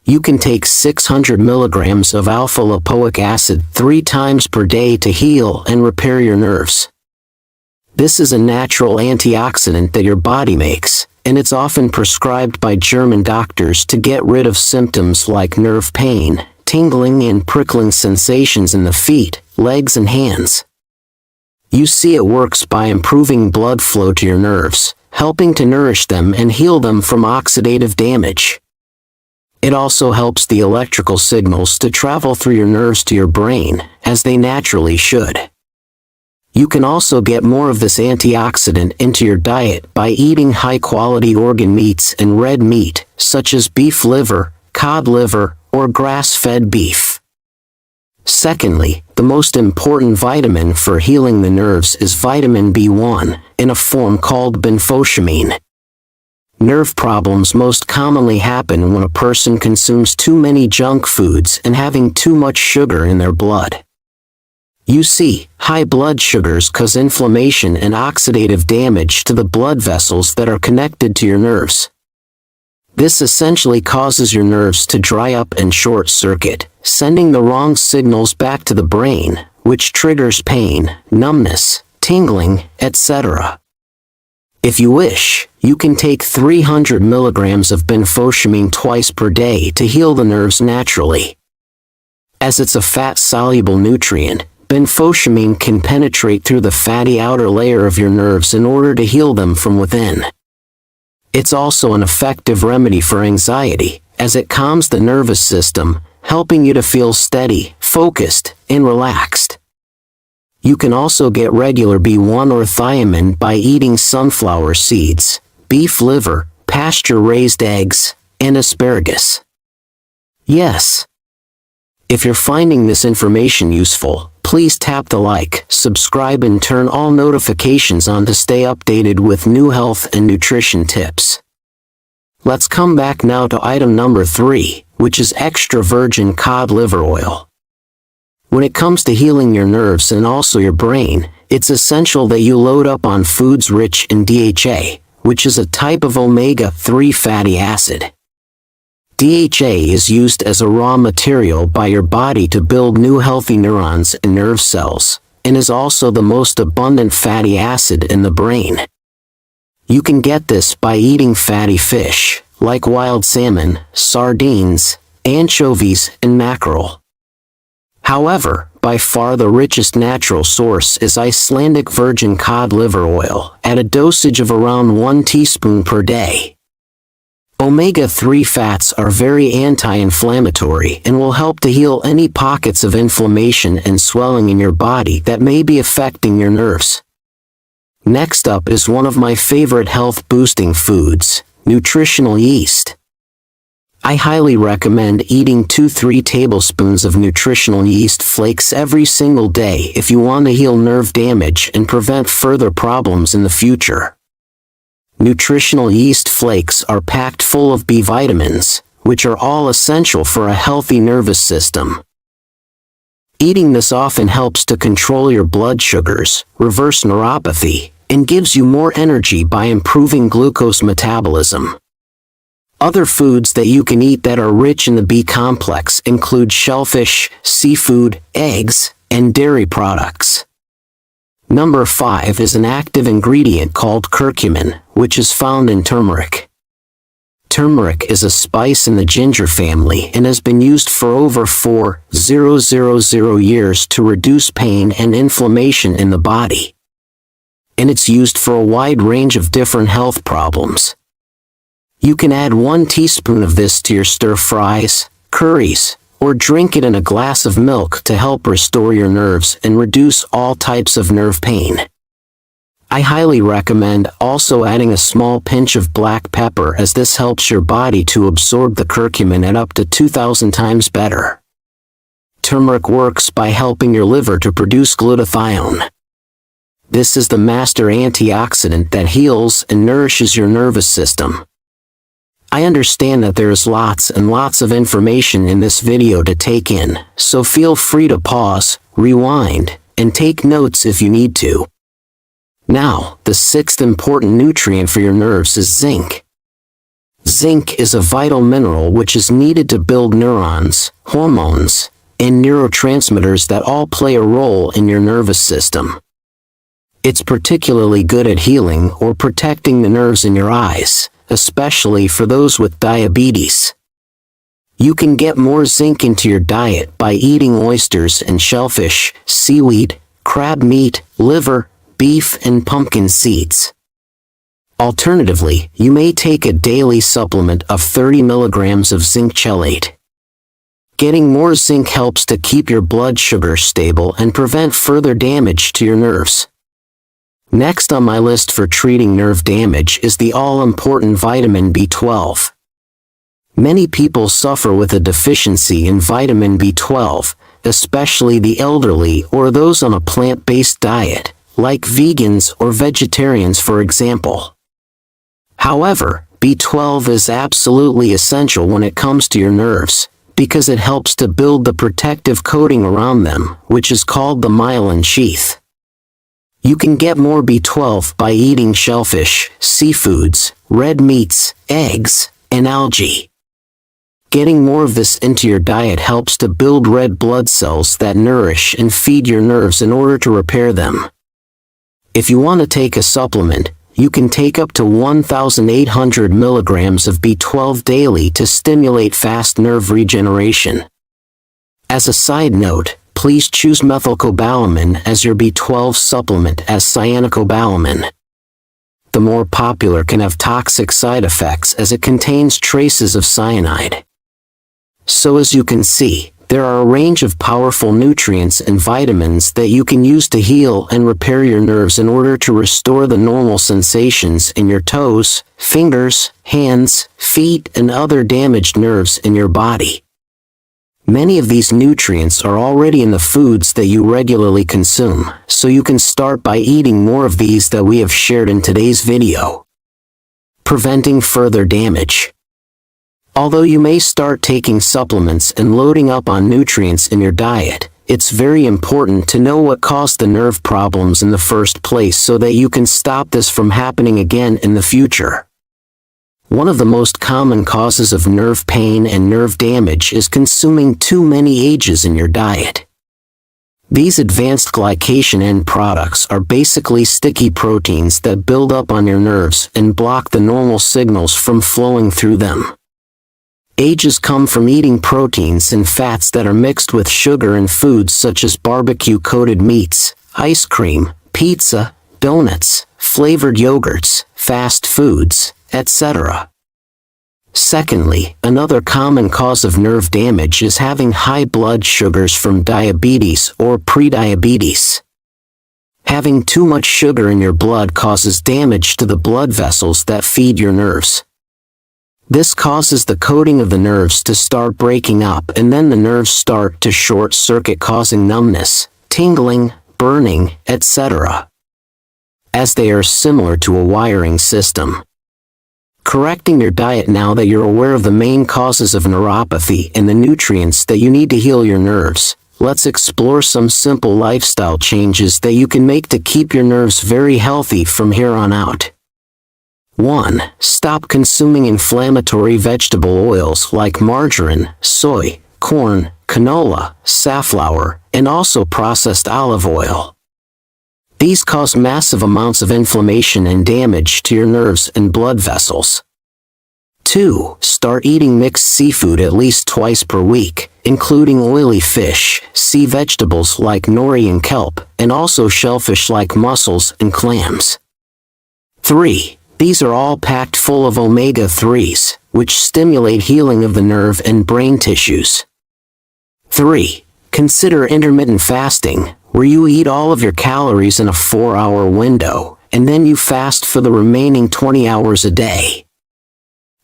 S1: You can take 600 milligrams of alpha-lipoic acid 3 times per day to heal and repair your nerves. This is a natural antioxidant that your body makes, and it's often prescribed by German doctors to get rid of symptoms like nerve pain, tingling and prickling sensations in the feet, legs and hands. You see, it works by improving blood flow to your nerves, helping to nourish them and heal them from oxidative damage. It also helps the electrical signals to travel through your nerves to your brain, as they naturally should. You can also get more of this antioxidant into your diet by eating high-quality organ meats and red meat, such as beef liver, cod liver, or grass-fed beef. Secondly, the most important vitamin for healing the nerves is vitamin B1, in a form called benfotiamine. Nerve problems most commonly happen when a person consumes too many junk foods and having too much sugar in their blood. You see, high blood sugars cause inflammation and oxidative damage to the blood vessels that are connected to your nerves. This essentially causes your nerves to dry up and short-circuit, sending the wrong signals back to the brain, which triggers pain, numbness, tingling, etc. If you wish, you can take 300 milligrams of benfotiamine twice per day to heal the nerves naturally. As it's a fat-soluble nutrient, benfotiamine can penetrate through the fatty outer layer of your nerves in order to heal them from within. It's also an effective remedy for anxiety, as it calms the nervous system, helping you to feel steady, focused, and relaxed. You can also get regular B1 or thiamine by eating sunflower seeds, beef liver, pasture-raised eggs, and asparagus. Yes. If you're finding this information useful, please tap the like, subscribe and turn all notifications on to stay updated with new health and nutrition tips. Let's come back now to item number 3, which is extra virgin cod liver oil. When it comes to healing your nerves and also your brain, it's essential that you load up on foods rich in DHA, which is a type of omega-3 fatty acid. DHA is used as a raw material by your body to build new healthy neurons and nerve cells, and is also the most abundant fatty acid in the brain. You can get this by eating fatty fish, like wild salmon, sardines, anchovies, and mackerel. However, by far the richest natural source is Icelandic virgin cod liver oil, at a dosage of around 1 teaspoon per day. Omega-3 fats are very anti-inflammatory and will help to heal any pockets of inflammation and swelling in your body that may be affecting your nerves. Next up is one of my favorite health-boosting foods, nutritional yeast. I highly recommend eating 2-3 tablespoons of nutritional yeast flakes every single day if you want to heal nerve damage and prevent further problems in the future. Nutritional yeast flakes are packed full of B vitamins, which are all essential for a healthy nervous system. Eating this often helps to control your blood sugars, reverse neuropathy, and gives you more energy by improving glucose metabolism. Other foods that you can eat that are rich in the B complex include shellfish, seafood, eggs, and dairy products. Number 5 is an active ingredient called curcumin, which is found in turmeric. Turmeric is a spice in the ginger family and has been used for over 4,000 years to reduce pain and inflammation in the body. And it's used for a wide range of different health problems. You can add 1 teaspoon of this to your stir-fries, curries, or drink it in a glass of milk to help restore your nerves and reduce all types of nerve pain. I highly recommend also adding a small pinch of black pepper, as this helps your body to absorb the curcumin at up to 2,000 times better. Turmeric works by helping your liver to produce glutathione. This is the master antioxidant that heals and nourishes your nervous system. I understand that there is lots and lots of information in this video to take in, so feel free to pause, rewind, and take notes if you need to. Now, the 6th important nutrient for your nerves is zinc. Zinc is a vital mineral which is needed to build neurons, hormones, and neurotransmitters that all play a role in your nervous system. It's particularly good at healing or protecting the nerves in your eyes, especially for those with diabetes. You can get more zinc into your diet by eating oysters and shellfish, seaweed, crab meat, liver, beef, and pumpkin seeds. Alternatively, you may take a daily supplement of 30 milligrams of zinc chelate. Getting more zinc helps to keep your blood sugar stable and prevent further damage to your nerves. Next on my list for treating nerve damage is the all-important vitamin B12. Many people suffer with a deficiency in vitamin B12, especially the elderly or those on a plant-based diet, like vegans or vegetarians for example. However, B12 is absolutely essential when it comes to your nerves, because it helps to build the protective coating around them, which is called the myelin sheath. You can get more B12 by eating shellfish, seafoods, red meats, eggs, and algae. Getting more of this into your diet helps to build red blood cells that nourish and feed your nerves in order to repair them. If you want to take a supplement, you can take up to 1,800 milligrams of B12 daily to stimulate fast nerve regeneration. As a side note, please choose methylcobalamin as your B12 supplement as cyanocobalamin. The more popular can have toxic side effects as it contains traces of cyanide. So as you can see, there are a range of powerful nutrients and vitamins that you can use to heal and repair your nerves in order to restore the normal sensations in your toes, fingers, hands, feet, and other damaged nerves in your body. Many of these nutrients are already in the foods that you regularly consume, so you can start by eating more of these that we have shared in today's video. Preventing further damage. Although you may start taking supplements and loading up on nutrients in your diet, it's very important to know what caused the nerve problems in the first place so that you can stop this from happening again in the future. One of the most common causes of nerve pain and nerve damage is consuming too many AGEs in your diet. These advanced glycation end products are basically sticky proteins that build up on your nerves and block the normal signals from flowing through them. AGEs come from eating proteins and fats that are mixed with sugar in foods such as barbecue-coated meats, ice cream, pizza, donuts, flavored yogurts, fast foods, etc. Secondly, another common cause of nerve damage is having high blood sugars from diabetes or prediabetes. Having too much sugar in your blood causes damage to the blood vessels that feed your nerves. This causes the coating of the nerves to start breaking up, and then the nerves start to short circuit, causing numbness, tingling, burning, etc., as they are similar to a wiring system. Correcting your diet now that you're aware of the main causes of neuropathy and the nutrients that you need to heal your nerves, let's explore some simple lifestyle changes that you can make to keep your nerves very healthy from here on out. 1. Stop consuming inflammatory vegetable oils like margarine, soy, corn, canola, safflower, and also processed olive oil. These cause massive amounts of inflammation and damage to your nerves and blood vessels. 2. Start eating mixed seafood at least twice per week, including oily fish, sea vegetables like nori and kelp, and also shellfish like mussels and clams. 3. These are all packed full of omega-3s, which stimulate healing of the nerve and brain tissues. 3. Consider intermittent fasting, where you eat all of your calories in a 4-hour window, and then you fast for the remaining 20 hours a day.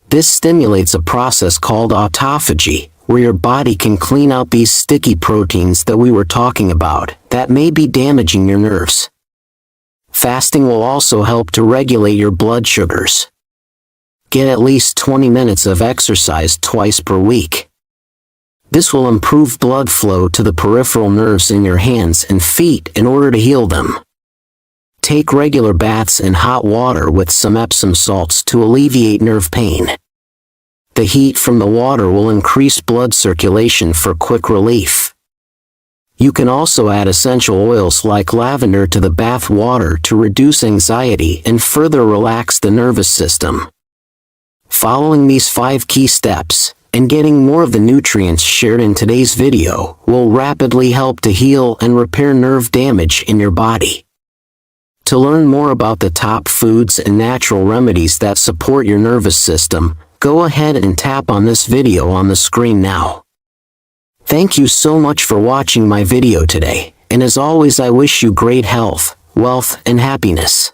S1: This stimulates a process called autophagy, where your body can clean out these sticky proteins that we were talking about that may be damaging your nerves. Fasting will also help to regulate your blood sugars. Get at least 20 minutes of exercise twice per week. This will improve blood flow to the peripheral nerves in your hands and feet in order to heal them. Take regular baths in hot water with some Epsom salts to alleviate nerve pain. The heat from the water will increase blood circulation for quick relief. You can also add essential oils like lavender to the bath water to reduce anxiety and further relax the nervous system. Following these 5 key steps, and getting more of the nutrients shared in today's video, will rapidly help to heal and repair nerve damage in your body. To learn more about the top foods and natural remedies that support your nervous system, go ahead and tap on this video on the screen now. Thank you so much for watching my video today, and as always I wish you great health, wealth, and happiness.